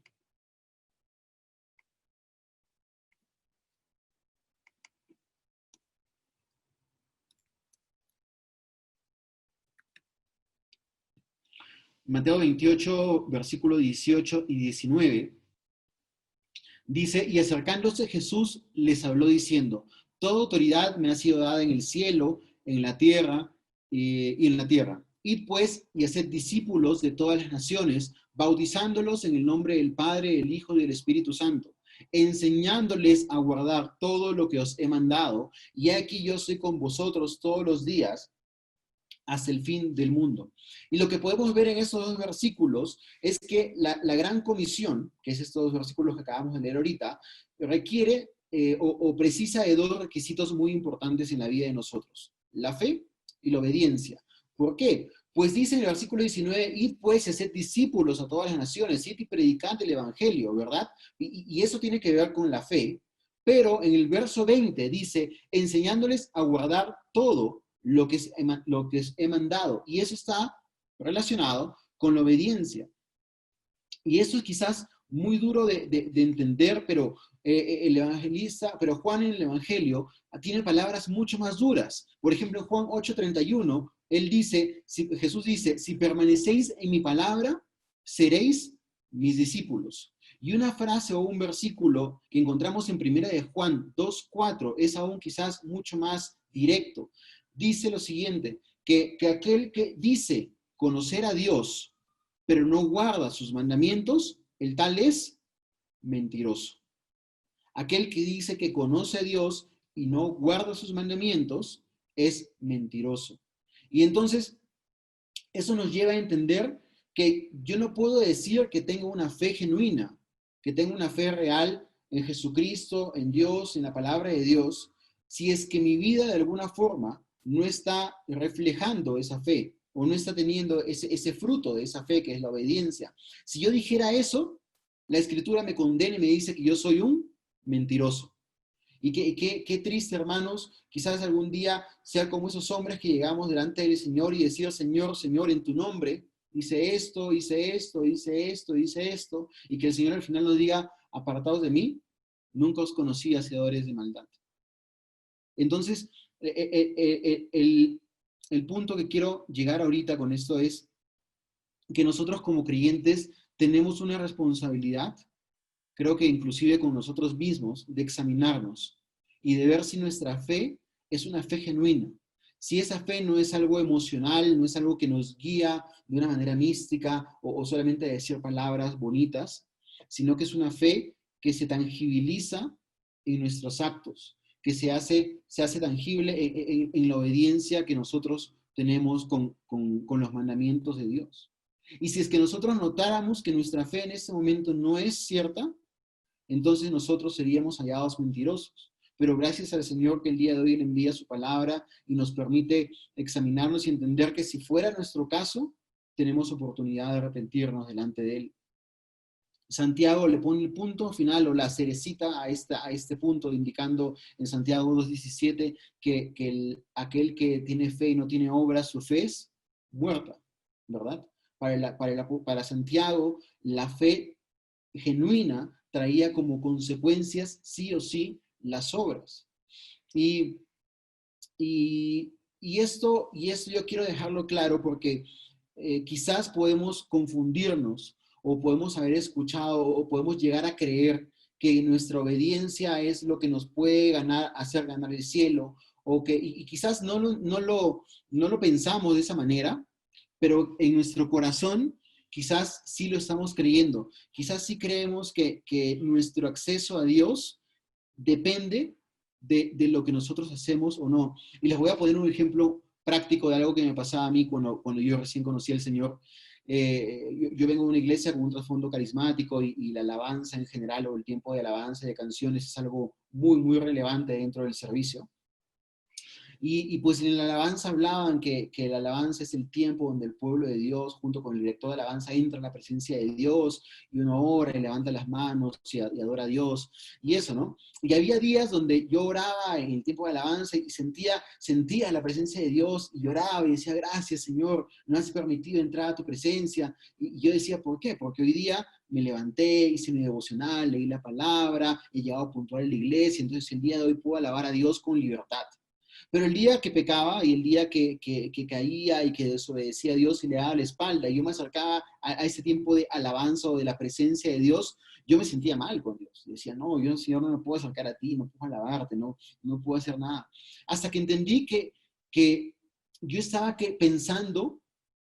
Mateo 28, versículo 18 y 19, dice, y acercándose Jesús les habló diciendo, toda autoridad me ha sido dada en el cielo, en la tierra y en la tierra. Id pues y haced discípulos de todas las naciones, bautizándolos en el nombre del Padre, del Hijo y del Espíritu Santo, enseñándoles a guardar todo lo que os he mandado, y aquí yo soy con vosotros todos los días hasta el fin del mundo. Y lo que podemos ver en estos dos versículos es que la gran comisión, que es estos dos versículos que acabamos de leer ahorita, requiere o precisa de dos requisitos muy importantes en la vida de nosotros, la fe y la obediencia. ¿Por qué? Pues dice en el versículo 19, id pues y haced discípulos a todas las naciones, id y predicad el evangelio, ¿verdad? Y eso tiene que ver con la fe, pero en el verso 20 dice, enseñándoles a guardar todo lo que os he mandado. Y eso está relacionado con la obediencia. Y eso es quizás muy duro de entender, pero el evangelista, pero Juan en el Evangelio tiene palabras mucho más duras. Por ejemplo, en Juan 8:31, Jesús dice, si permanecéis en mi palabra, seréis mis discípulos. Y una frase o un versículo que encontramos en primera de Juan 2:4 es aún quizás mucho más directo. Dice lo siguiente, que aquel que dice conocer a Dios, pero no guarda sus mandamientos, el tal es mentiroso. Aquel que dice que conoce a Dios y no guarda sus mandamientos es mentiroso. Y entonces, eso nos lleva a entender que yo no puedo decir que tengo una fe genuina, que tengo una fe real en Jesucristo, en Dios, en la palabra de Dios, si es que mi vida de alguna forma no está reflejando esa fe o no está teniendo ese fruto de esa fe que es la obediencia. Si yo dijera eso, la Escritura me condena y me dice que yo soy un mentiroso. Y qué triste, hermanos, quizás algún día sea como esos hombres que llegamos delante del Señor y decir, Señor, Señor, en tu nombre, hice esto, hice esto, hice esto, hice esto, y que el Señor al final nos diga, apartados de mí, nunca os conocí, hacedores de maldad. Entonces, el punto que quiero llegar ahorita con esto es que nosotros como creyentes tenemos una responsabilidad, creo que inclusive con nosotros mismos, de examinarnos y de ver si nuestra fe es una fe genuina. Si esa fe no es algo emocional, no es algo que nos guía de una manera mística o solamente decir palabras bonitas, sino que es una fe que se tangibiliza en nuestros actos, que se hace tangible en la obediencia que nosotros tenemos con los mandamientos de Dios. Y si es que nosotros notáramos que nuestra fe en este momento no es cierta, entonces nosotros seríamos hallados mentirosos. Pero gracias al Señor que el día de hoy le envía su palabra y nos permite examinarnos y entender que si fuera nuestro caso, tenemos oportunidad de arrepentirnos delante de Él. Santiago le pone el punto final o la cerecita a este punto, indicando en Santiago 2:17 que aquel que tiene fe y no tiene obras, su fe es muerta, ¿verdad? Para Santiago, la fe genuina traía como consecuencias sí o sí las obras. Y, y esto yo quiero dejarlo claro porque quizás podemos confundirnos o podemos haber escuchado o podemos llegar a creer que nuestra obediencia es lo que nos puede hacer ganar el cielo, o que, y quizás no lo pensamos de esa manera, pero en nuestro corazón quizás sí lo estamos creyendo. Quizás sí creemos que nuestro acceso a Dios depende de lo que nosotros hacemos o no. Y les voy a poner un ejemplo práctico de algo que me pasaba a mí cuando yo recién conocí al Señor. Yo vengo de una iglesia con un trasfondo carismático y la alabanza en general o el tiempo de alabanza y de canciones es algo muy, muy relevante dentro del servicio. Y pues en la alabanza hablaban que la alabanza es el tiempo donde el pueblo de Dios, junto con el director de alabanza, entra en la presencia de Dios y uno ora y levanta las manos y adora a Dios. Y eso, ¿no? Y había días donde yo oraba en el tiempo de alabanza y sentía la presencia de Dios y lloraba y decía, gracias Señor, no has permitido entrar a tu presencia. Y yo decía, ¿por qué? Porque hoy día me levanté, hice mi devocional, leí la palabra, he llegado puntual a la iglesia, entonces el día de hoy puedo alabar a Dios con libertad. Pero el día que pecaba y el día que caía y que desobedecía a Dios y le daba la espalda, y yo me acercaba a ese tiempo de alabanza o de la presencia de Dios, yo me sentía mal con Dios. Decía, no, yo, Señor, no me puedo acercar a ti, no puedo alabarte, no puedo hacer nada. Hasta que entendí que yo estaba pensando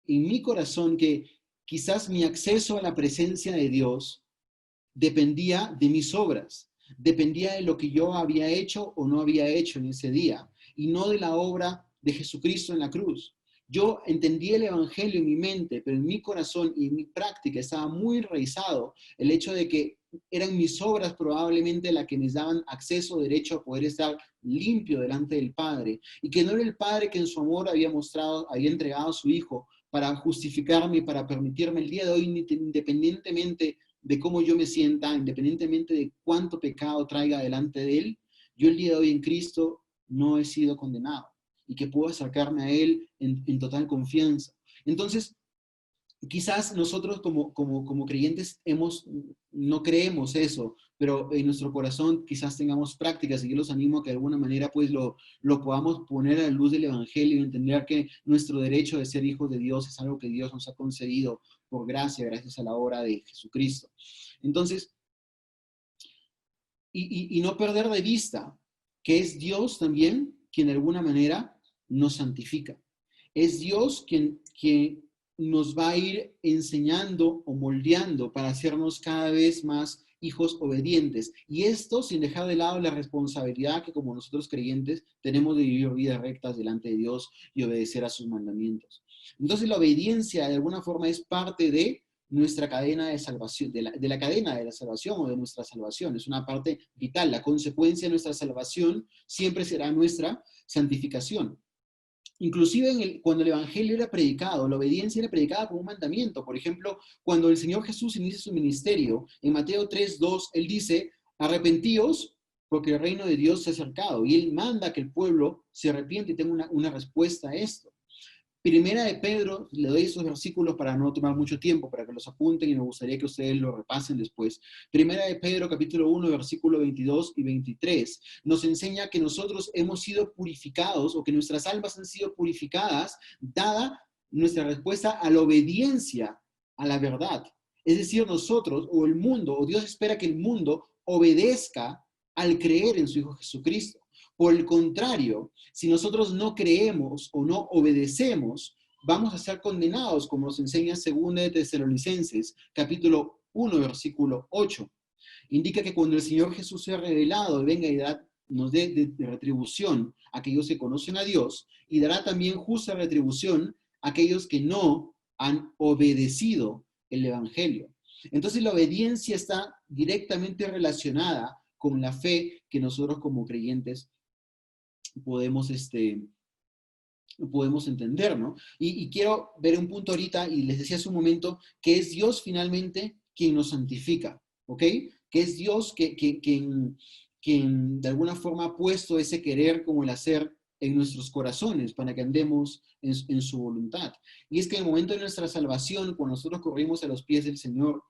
en mi corazón que quizás mi acceso a la presencia de Dios dependía de mis obras, dependía de lo que yo había hecho o no había hecho en ese día, y no de la obra de Jesucristo en la cruz. Yo entendí el Evangelio en mi mente, pero en mi corazón y en mi práctica estaba muy enraizado el hecho de que eran mis obras probablemente las que me daban acceso, derecho a poder estar limpio delante del Padre, y que no era el Padre que en su amor había mostrado, había entregado a su Hijo para justificarme, para permitirme el día de hoy, independientemente de cómo yo me sienta, independientemente de cuánto pecado traiga delante de Él, yo el día de hoy en Cristo no he sido condenado y que puedo acercarme a Él en total confianza. Entonces, quizás nosotros como creyentes no creemos eso, pero en nuestro corazón quizás tengamos prácticas y yo los animo a que de alguna manera pues lo podamos poner a la luz del Evangelio y entender que nuestro derecho de ser hijos de Dios es algo que Dios nos ha concedido por gracia, gracias a la obra de Jesucristo. Entonces, y no perder de vista que es Dios también quien de alguna manera nos santifica. Es Dios quien nos va a ir enseñando o moldeando para hacernos cada vez más hijos obedientes. Y esto sin dejar de lado la responsabilidad que como nosotros creyentes tenemos de vivir vidas rectas delante de Dios y obedecer a sus mandamientos. Entonces la obediencia de alguna forma es parte de nuestra cadena de salvación, de la cadena de la salvación o de nuestra salvación. Es una parte vital. La consecuencia de nuestra salvación siempre será nuestra santificación. Inclusive cuando el Evangelio era predicado, la obediencia era predicada como un mandamiento. Por ejemplo, cuando el Señor Jesús inicia su ministerio, en Mateo 3:2, Él dice, arrepentíos porque el reino de Dios se ha acercado. Y Él manda que el pueblo se arrepiente y tenga una respuesta a esto. Primera de Pedro, le doy esos versículos para no tomar mucho tiempo, para que los apunten y me gustaría que ustedes lo repasen después. Primera de Pedro, capítulo 1, versículo 22 y 23, nos enseña que nosotros hemos sido purificados o que nuestras almas han sido purificadas, dada nuestra respuesta a la obediencia a la verdad. Es decir, nosotros o el mundo, o Dios espera que el mundo obedezca al creer en su Hijo Jesucristo. Por el contrario, si nosotros no creemos o no obedecemos, vamos a ser condenados, como nos enseña 2 de Tesalonicenses, capítulo 1, versículo 8. Indica que cuando el Señor Jesús sea revelado, venga y nos dé de retribución a aquellos que conocen a Dios, y dará también justa retribución a aquellos que no han obedecido el Evangelio. Entonces la obediencia está directamente relacionada con la fe que nosotros como creyentes podemos entender, ¿no? Y quiero ver un punto ahorita, y les decía hace un momento, que es Dios finalmente quien nos santifica, ¿ok? Que es Dios quien de alguna forma ha puesto ese querer como el hacer en nuestros corazones para que andemos en su voluntad. Y es que en el momento de nuestra salvación, cuando nosotros corrimos a los pies del Señor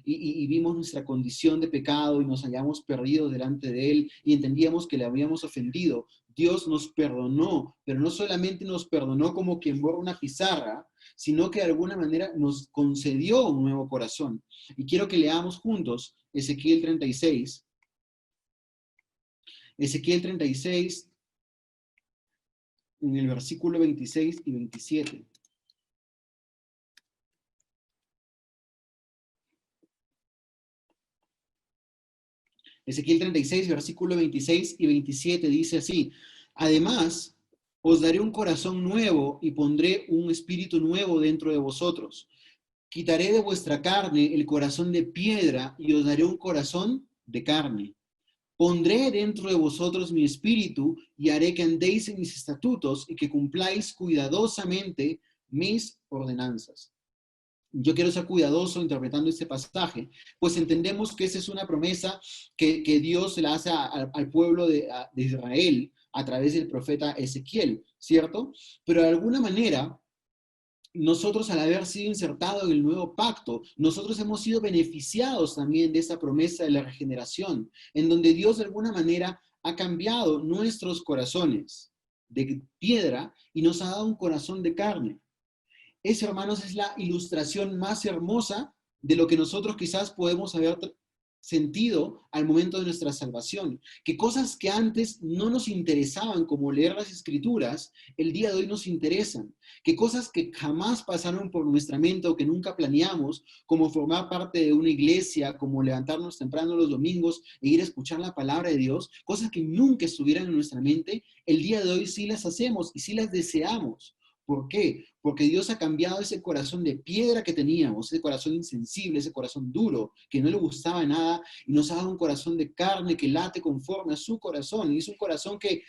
y vimos nuestra condición de pecado y nos hayamos perdido delante de Él y entendíamos que le habíamos ofendido, Dios nos perdonó, pero no solamente nos perdonó como quien borra una pizarra, sino que de alguna manera nos concedió un nuevo corazón. Y quiero que leamos juntos Ezequiel 36. Ezequiel 36, en el versículo 26 y 27. Ezequiel 36, versículo 26 y 27 dice así: además, os daré un corazón nuevo y pondré un espíritu nuevo dentro de vosotros. Quitaré de vuestra carne el corazón de piedra y os daré un corazón de carne. Pondré dentro de vosotros mi espíritu y haré que andéis en mis estatutos y que cumpláis cuidadosamente mis ordenanzas. Yo quiero ser cuidadoso interpretando este pasaje, pues entendemos que esa es una promesa que Dios le hace al pueblo de Israel a través del profeta Ezequiel, ¿cierto? Pero de alguna manera, nosotros al haber sido insertados en el nuevo pacto, nosotros hemos sido beneficiados también de esa promesa de la regeneración, en donde Dios de alguna manera ha cambiado nuestros corazones de piedra y nos ha dado un corazón de carne. Esa, hermanos, es la ilustración más hermosa de lo que nosotros quizás podemos haber sentido al momento de nuestra salvación. Que cosas que antes no nos interesaban, como leer las escrituras, el día de hoy nos interesan. Que cosas que jamás pasaron por nuestra mente o que nunca planeamos, como formar parte de una iglesia, como levantarnos temprano los domingos e ir a escuchar la palabra de Dios, cosas que nunca estuvieran en nuestra mente, el día de hoy sí las hacemos y sí las deseamos. ¿Por qué? Porque Dios ha cambiado ese corazón de piedra que teníamos, ese corazón insensible, ese corazón duro, que no le gustaba nada, y nos ha dado un corazón de carne que late conforme a su corazón. Y es un corazón que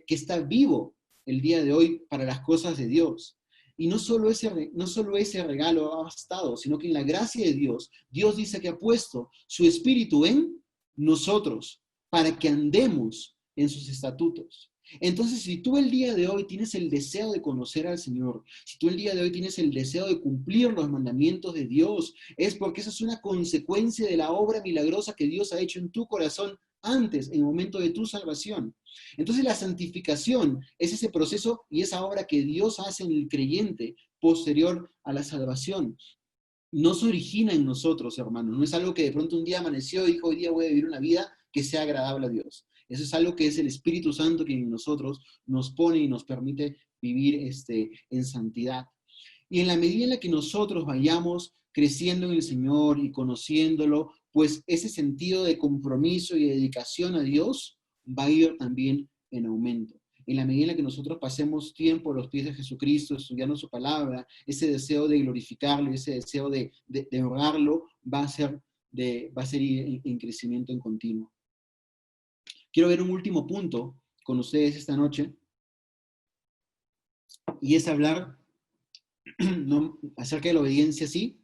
está vivo el día de hoy para las cosas de Dios. Y no solo ese regalo ha bastado, sino que en la gracia de Dios, Dios dice que ha puesto su Espíritu en nosotros para que andemos en sus estatutos. Entonces, si tú el día de hoy tienes el deseo de conocer al Señor, si tú el día de hoy tienes el deseo de cumplir los mandamientos de Dios, es porque esa es una consecuencia de la obra milagrosa que Dios ha hecho en tu corazón antes, en el momento de tu salvación. Entonces, la santificación es ese proceso y esa obra que Dios hace en el creyente posterior a la salvación. No se origina en nosotros, hermanos. No es algo que de pronto un día amaneció y dijo, hoy día voy a vivir una vida que sea agradable a Dios. Eso es algo que es el Espíritu Santo que en nosotros nos pone y nos permite vivir en santidad. Y en la medida en la que nosotros vayamos creciendo en el Señor y conociéndolo, pues ese sentido de compromiso y de dedicación a Dios va a ir también en aumento. En la medida en la que nosotros pasemos tiempo a los pies de Jesucristo, estudiando su palabra, ese deseo de glorificarlo, ese deseo de honrarlo, va a ser en crecimiento en continuo. Quiero ver un último punto con ustedes esta noche, y es hablar no, acerca de la obediencia, sí,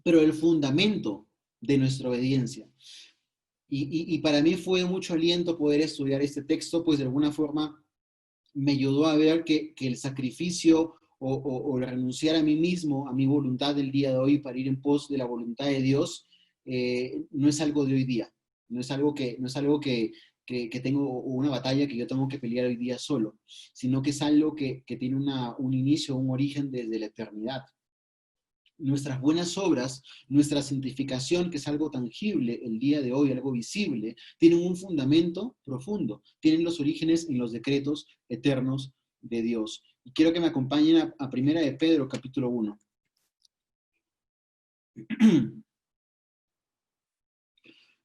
pero el fundamento de nuestra obediencia. Y para mí fue mucho aliento poder estudiar este texto, pues de alguna forma me ayudó a ver que el sacrificio o renunciar a mí mismo, a mi voluntad del día de hoy para ir en pos de la voluntad de Dios, no es algo de hoy día, no es algo que tengo una batalla que yo tengo que pelear hoy día solo, sino que es algo que tiene un inicio, un origen desde la eternidad. Nuestras buenas obras, nuestra santificación, que es algo tangible el día de hoy, algo visible, tienen un fundamento profundo, tienen los orígenes en los decretos eternos de Dios. Y quiero que me acompañen a Primera de Pedro, capítulo 1.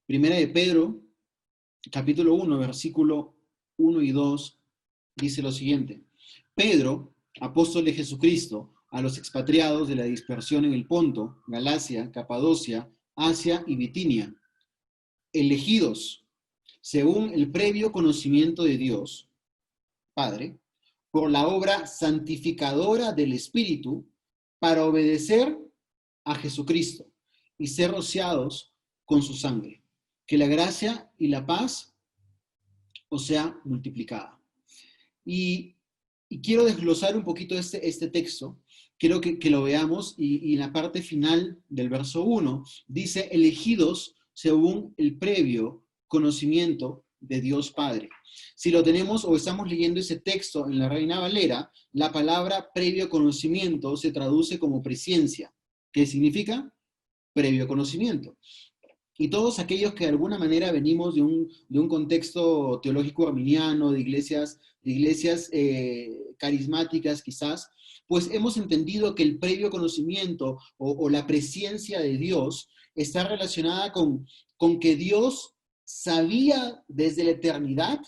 Primera de Pedro, capítulo 1, versículo 1 y 2, dice lo siguiente. Pedro, apóstol de Jesucristo, a los expatriados de la dispersión en el Ponto, Galacia, Capadocia, Asia y Bitinia, elegidos según el previo conocimiento de Dios, Padre, por la obra santificadora del Espíritu, para obedecer a Jesucristo y ser rociados con su sangre. Que la gracia y la paz os sea multiplicada. Y quiero desglosar un poquito este texto. Quiero que lo veamos y en la parte final del verso 1 dice, elegidos según el previo conocimiento de Dios Padre. Si lo tenemos o estamos leyendo ese texto en la Reina Valera, la palabra previo conocimiento se traduce como presciencia. ¿Qué significa? Previo conocimiento. Y todos aquellos que de alguna manera venimos de un contexto teológico arminiano, de iglesias carismáticas quizás, pues hemos entendido que el previo conocimiento o la presciencia de Dios está relacionada con que Dios sabía desde la eternidad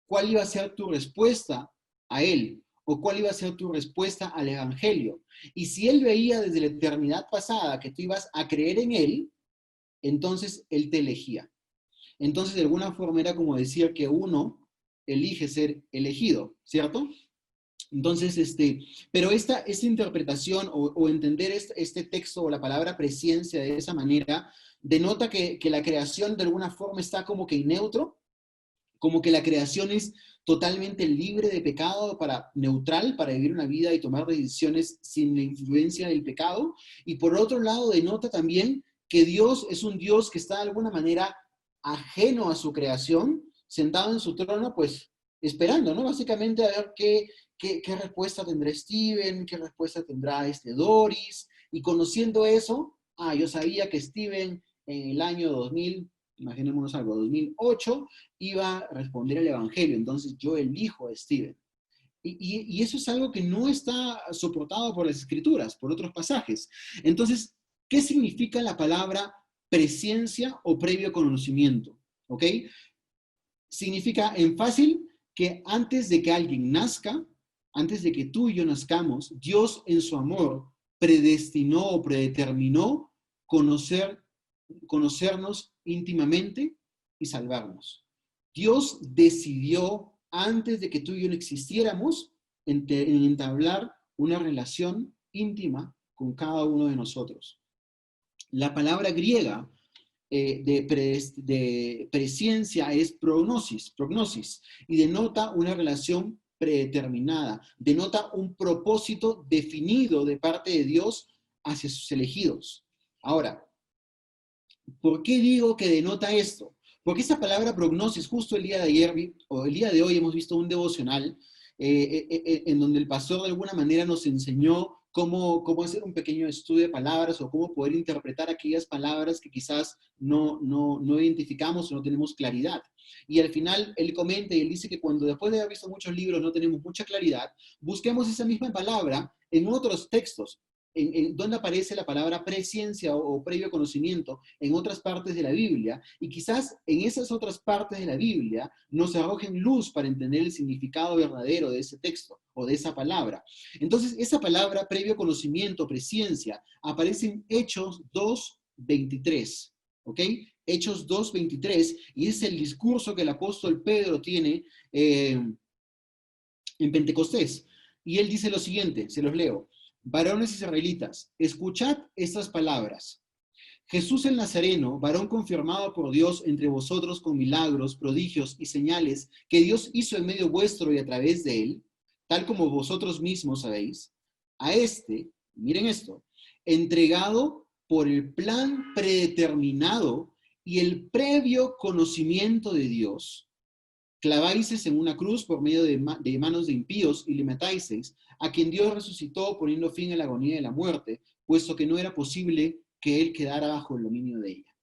cuál iba a ser tu respuesta a Él o cuál iba a ser tu respuesta al Evangelio. Y si Él veía desde la eternidad pasada que tú ibas a creer en Él, entonces Él te elegía. Entonces, de alguna forma era como decir que uno elige ser elegido, ¿cierto? Entonces, pero esta interpretación o entender este texto o la palabra presciencia de esa manera denota que la creación de alguna forma está como que en neutro, como que la creación es totalmente libre de pecado, neutral, para vivir una vida y tomar decisiones sin la influencia del pecado. Y por otro lado, denota también que Dios es un Dios que está de alguna manera ajeno a su creación, sentado en su trono, pues esperando, ¿no? Básicamente a ver qué respuesta tendrá Steven, qué respuesta tendrá Doris, y conociendo eso, yo sabía que Steven en el año 2000, imaginémonos algo, 2008, iba a responder el Evangelio, entonces yo elijo a Steven. Y eso es algo que no está soportado por las Escrituras, por otros pasajes. Entonces, ¿qué significa la palabra presciencia o previo conocimiento? ¿Ok? Significa en fácil que antes de que alguien nazca, antes de que tú y yo nazcamos, Dios en su amor predestinó o predeterminó conocernos íntimamente y salvarnos. Dios decidió, antes de que tú y yo no existiéramos, en entablar una relación íntima con cada uno de nosotros. La palabra griega de presciencia es prognosis, y denota una relación predeterminada, denota un propósito definido de parte de Dios hacia sus elegidos. Ahora, ¿por qué digo que denota esto? Porque esta palabra prognosis, justo el día de ayer, o el día de hoy, hemos visto un devocional en donde el pastor de alguna manera nos enseñó cómo hacer un pequeño estudio de palabras o cómo poder interpretar aquellas palabras que quizás no identificamos o no tenemos claridad. Y al final él comenta y él dice que cuando después de haber visto muchos libros no tenemos mucha claridad, busquemos esa misma palabra en otros textos, donde aparece la palabra presciencia o previo conocimiento en otras partes de la Biblia, y quizás en esas otras partes de la Biblia nos arrojen luz para entender el significado verdadero de ese texto o de esa palabra. Entonces, esa palabra previo conocimiento, presciencia, aparece en Hechos 2:23, ¿ok? Hechos 2:23, y es el discurso que el apóstol Pedro tiene en Pentecostés. Y él dice lo siguiente, se los leo: varones israelitas, escuchad estas palabras. Jesús el Nazareno, varón confirmado por Dios entre vosotros con milagros, prodigios y señales que Dios hizo en medio vuestro y a través de él, tal como vosotros mismos sabéis, a este, miren esto, entregado por el plan predeterminado y el previo conocimiento de Dios, claváises en una cruz por medio de manos de impíos y le matáiseis, a quien Dios resucitó poniendo fin a la agonía de la muerte, puesto que no era posible que él quedara bajo el dominio de ella.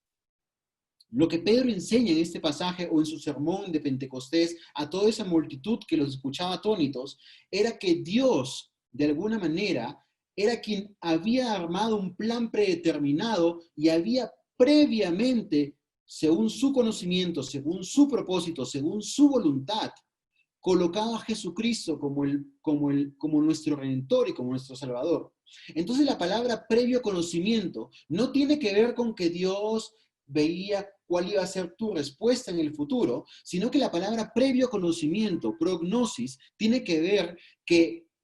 Lo que Pedro enseña en este pasaje o en su sermón de Pentecostés a toda esa multitud que los escuchaba atónitos, era que Dios, de alguna manera, era quien había armado un plan predeterminado y había previamente, según su conocimiento, según su propósito, según su voluntad, colocado a Jesucristo como nuestro Redentor y como nuestro Salvador. Entonces la palabra previo conocimiento no tiene que ver con que Dios veía cuál iba a ser tu respuesta en el futuro, sino que la palabra previo conocimiento, prognosis, tiene que ver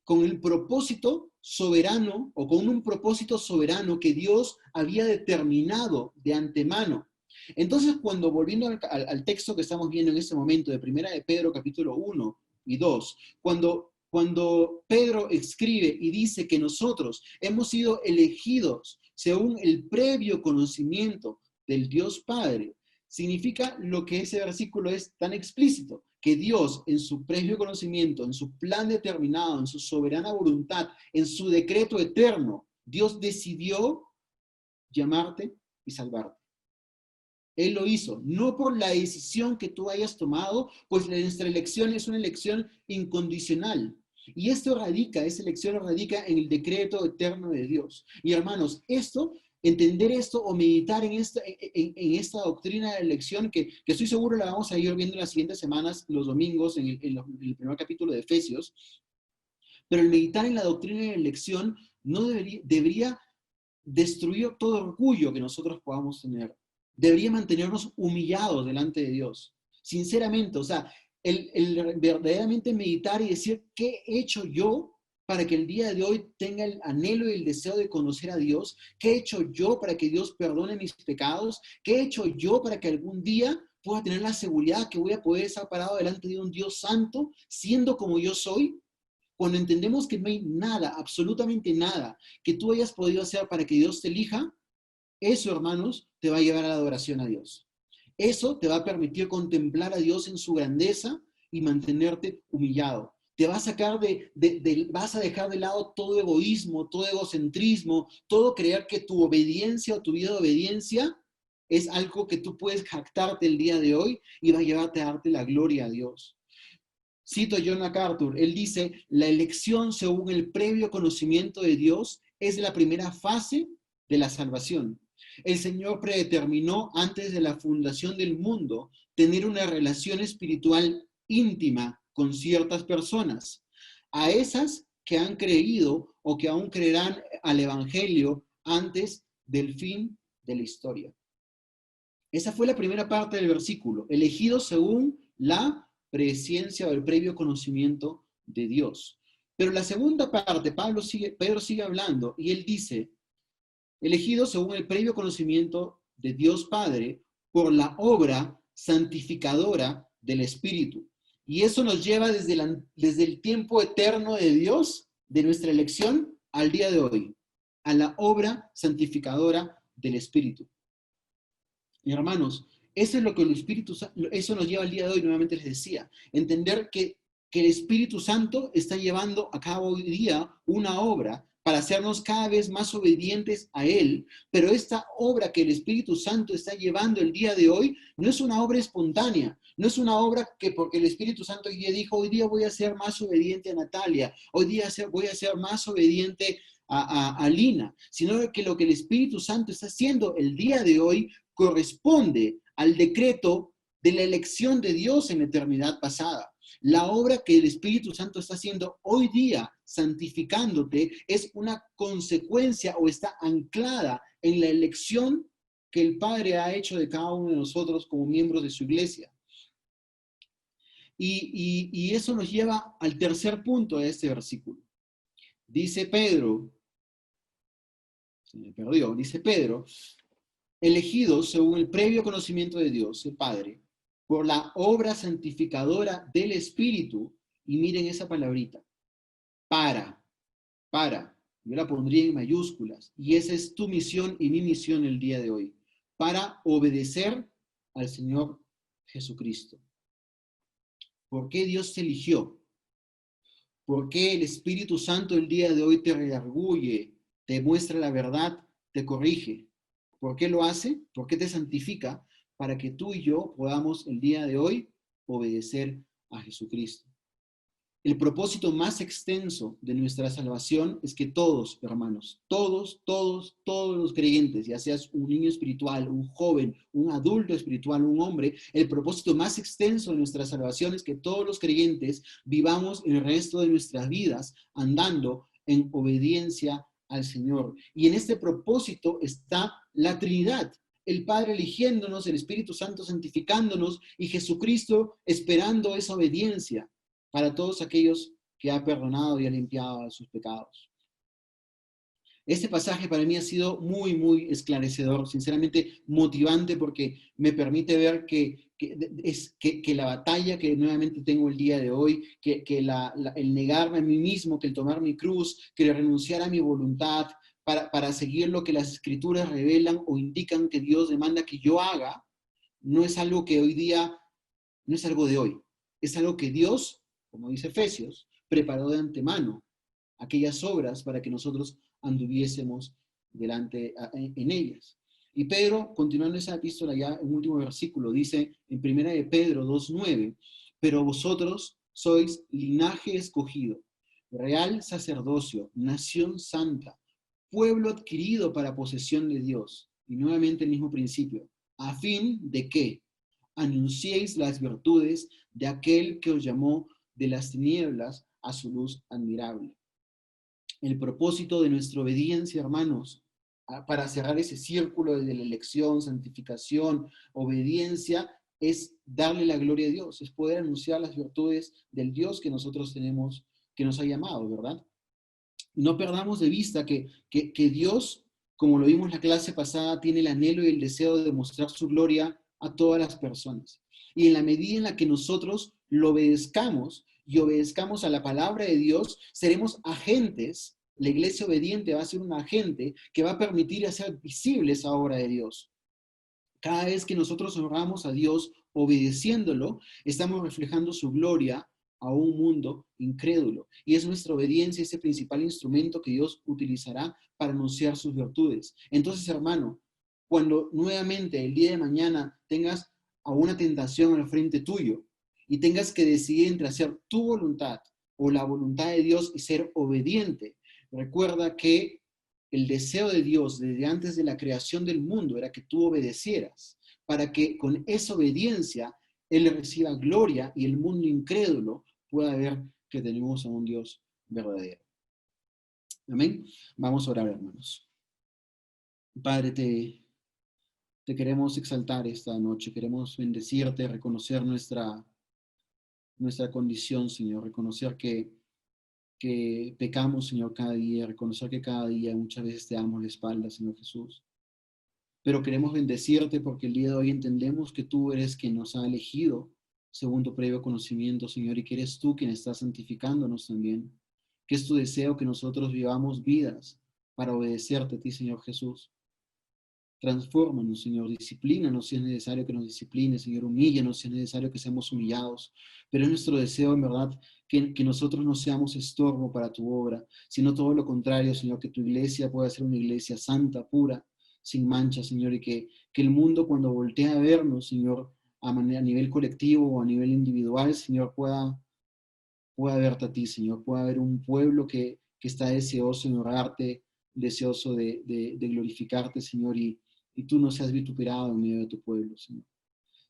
con el propósito soberano o con un propósito soberano que Dios había determinado de antemano. Entonces, volviendo al texto que estamos viendo en este momento de Primera de Pedro, capítulo 1 y 2, cuando Pedro escribe y dice que nosotros hemos sido elegidos según el previo conocimiento del Dios Padre, significa lo que ese versículo es tan explícito, que Dios en su previo conocimiento, en su plan determinado, en su soberana voluntad, en su decreto eterno, Dios decidió llamarte y salvarte. Él lo hizo, no por la decisión que tú hayas tomado, pues nuestra elección es una elección incondicional. Y esa elección radica en el decreto eterno de Dios. Y hermanos, entender esto o meditar en esta doctrina de elección, que estoy seguro la vamos a ir viendo en las siguientes semanas, los domingos, en el primer capítulo de Efesios, pero el meditar en la doctrina de elección no debería destruir todo orgullo que nosotros podamos tener. Debería mantenernos humillados delante de Dios. Sinceramente, o sea, el verdaderamente meditar y decir, ¿qué he hecho yo para que el día de hoy tenga el anhelo y el deseo de conocer a Dios? ¿Qué he hecho yo para que Dios perdone mis pecados? ¿Qué he hecho yo para que algún día pueda tener la seguridad que voy a poder estar parado delante de un Dios santo, siendo como yo soy? Cuando entendemos que no hay nada, absolutamente nada, que tú hayas podido hacer para que Dios te elija, eso, hermanos, te va a llevar a la adoración a Dios. Eso te va a permitir contemplar a Dios en su grandeza y mantenerte humillado. Te va a sacar vas a dejar de lado todo egoísmo, todo egocentrismo, todo creer que tu obediencia o tu vida de obediencia es algo que tú puedes jactarte el día de hoy y va a llevarte a darte la gloria a Dios. Cito a John MacArthur, él dice, la elección según el previo conocimiento de Dios es la primera fase de la salvación. El Señor predeterminó antes de la fundación del mundo tener una relación espiritual íntima con ciertas personas. A esas que han creído o que aún creerán al Evangelio antes del fin de la historia. Esa fue la primera parte del versículo, elegidos según la presciencia o el previo conocimiento de Dios. Pero la segunda parte, Pedro sigue hablando y él dice, elegidos según el previo conocimiento de Dios Padre por la obra santificadora del Espíritu. Y eso nos lleva desde el tiempo eterno de Dios, de nuestra elección, al día de hoy, a la obra santificadora del Espíritu. Y hermanos, eso es lo que el Espíritu eso nos lleva al día de hoy, nuevamente les decía, entender que el Espíritu Santo está llevando a cabo hoy día una obra para hacernos cada vez más obedientes a Él, pero esta obra que el Espíritu Santo está llevando el día de hoy no es una obra espontánea, no es una obra que porque el Espíritu Santo hoy día dijo, hoy día voy a ser más obediente a Natalia, hoy día voy a ser más obediente a Lina, sino que lo que el Espíritu Santo está haciendo el día de hoy corresponde al decreto de la elección de Dios en la eternidad pasada. La obra que el Espíritu Santo está haciendo hoy día, santificándote, es una consecuencia o está anclada en la elección que el Padre ha hecho de cada uno de nosotros como miembros de su iglesia. Y eso nos lleva al tercer punto de este versículo. Dice Pedro, se me perdió, dice Pedro, elegidos según el previo conocimiento de Dios, el Padre, por la obra santificadora del Espíritu, y miren esa palabrita, para, yo la pondría en mayúsculas, y esa es tu misión y mi misión el día de hoy, para obedecer al Señor Jesucristo. ¿Por qué Dios te eligió? ¿Por qué el Espíritu Santo el día de hoy te redarguye, te muestra la verdad, te corrige? ¿Por qué lo hace? ¿Por qué te santifica? Para que tú y yo podamos el día de hoy obedecer a Jesucristo. El propósito más extenso de nuestra salvación es que todos, hermanos, todos los creyentes, ya seas un niño espiritual, un joven, un adulto espiritual, un hombre, el propósito más extenso de nuestra salvación es que todos los creyentes vivamos el resto de nuestras vidas andando en obediencia al Señor. Y en este propósito está la Trinidad. El Padre eligiéndonos, el Espíritu Santo santificándonos y Jesucristo esperando esa obediencia para todos aquellos que ha perdonado y ha limpiado sus pecados. Este pasaje para mí ha sido muy esclarecedor, sinceramente motivante, porque me permite ver que la batalla que nuevamente tengo el día de hoy, el negarme a mí mismo, que el tomar mi cruz, que el renunciar a mi voluntad para seguir lo que las escrituras revelan o indican que Dios demanda que yo haga, no es algo que hoy día, no es algo de hoy, es algo que Dios, como dice Efesios, preparó de antemano aquellas obras para que nosotros anduviésemos en ellas. Y Pedro, continuando esa epístola ya en último versículo, dice en 1 de Pedro 2:9, pero vosotros sois linaje escogido, real sacerdocio, nación santa, pueblo adquirido para posesión de Dios. Y nuevamente el mismo principio, a fin de que anunciéis las virtudes de aquel que os llamó de las tinieblas a su luz admirable. El propósito de nuestra obediencia, hermanos, para cerrar ese círculo de la elección, santificación, obediencia, es darle la gloria a Dios, es poder anunciar las virtudes del Dios que nosotros tenemos, que nos ha llamado, ¿verdad? No perdamos de vista que Dios, como lo vimos la clase pasada, tiene el anhelo y el deseo de mostrar su gloria a todas las personas. Y en la medida en la que nosotros lo obedezcamos y obedezcamos a la palabra de Dios, seremos agentes. La iglesia obediente va a ser un agente que va a permitir hacer visible esa obra de Dios. Cada vez que nosotros honramos a Dios obedeciéndolo, estamos reflejando su gloria a un mundo incrédulo. Y es nuestra obediencia ese principal instrumento que Dios utilizará para anunciar sus virtudes. Entonces, hermano, cuando nuevamente el día de mañana tengas a una tentación al frente tuyo y tengas que decidir entre hacer tu voluntad o la voluntad de Dios y ser obediente, recuerda que el deseo de Dios desde antes de la creación del mundo era que tú obedecieras, para que con esa obediencia Él reciba gloria y el mundo incrédulo pueda ver que tenemos a un Dios verdadero. Amén. Vamos a orar, hermanos. Padre, te queremos exaltar esta noche, queremos bendecirte, reconocer nuestra condición, Señor, reconocer que que pecamos, Señor, cada día, reconocer que cada día muchas veces te damos la espalda, Señor Jesús. Pero queremos bendecirte porque el día de hoy entendemos que tú eres quien nos ha elegido según tu previo conocimiento, Señor, y que eres tú quien está santificándonos también. Que es tu deseo que nosotros vivamos vidas para obedecerte a ti, Señor Jesús. Transfórmanos, Señor, disciplínanos si es necesario que nos disciplines, Señor, humíllanos si es necesario que seamos humillados. Pero es nuestro deseo, en verdad, que nosotros no seamos estorbo para tu obra, sino todo lo contrario, Señor, que tu iglesia pueda ser una iglesia santa, pura, sin mancha, Señor, y que el mundo cuando voltea a vernos, Señor, a nivel colectivo o a nivel individual, Señor, pueda verte a ti, Señor, pueda haber un pueblo que está deseoso de honrarte, deseoso de glorificarte, Señor, y tú no seas vituperado en medio de tu pueblo, Señor.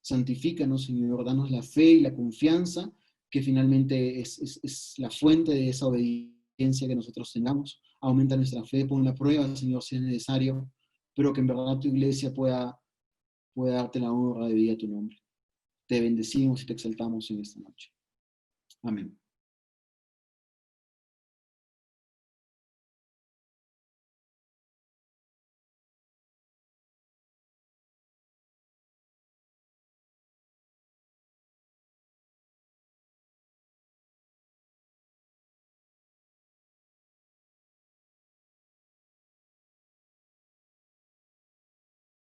Santifícanos, Señor, danos la fe y la confianza que finalmente es la fuente de esa obediencia que nosotros tengamos. Aumenta nuestra fe, pon la prueba, Señor, si es necesario, pero que en verdad tu iglesia pueda darte la honra de vida a tu nombre. Te bendecimos y te exaltamos en esta noche. Amén.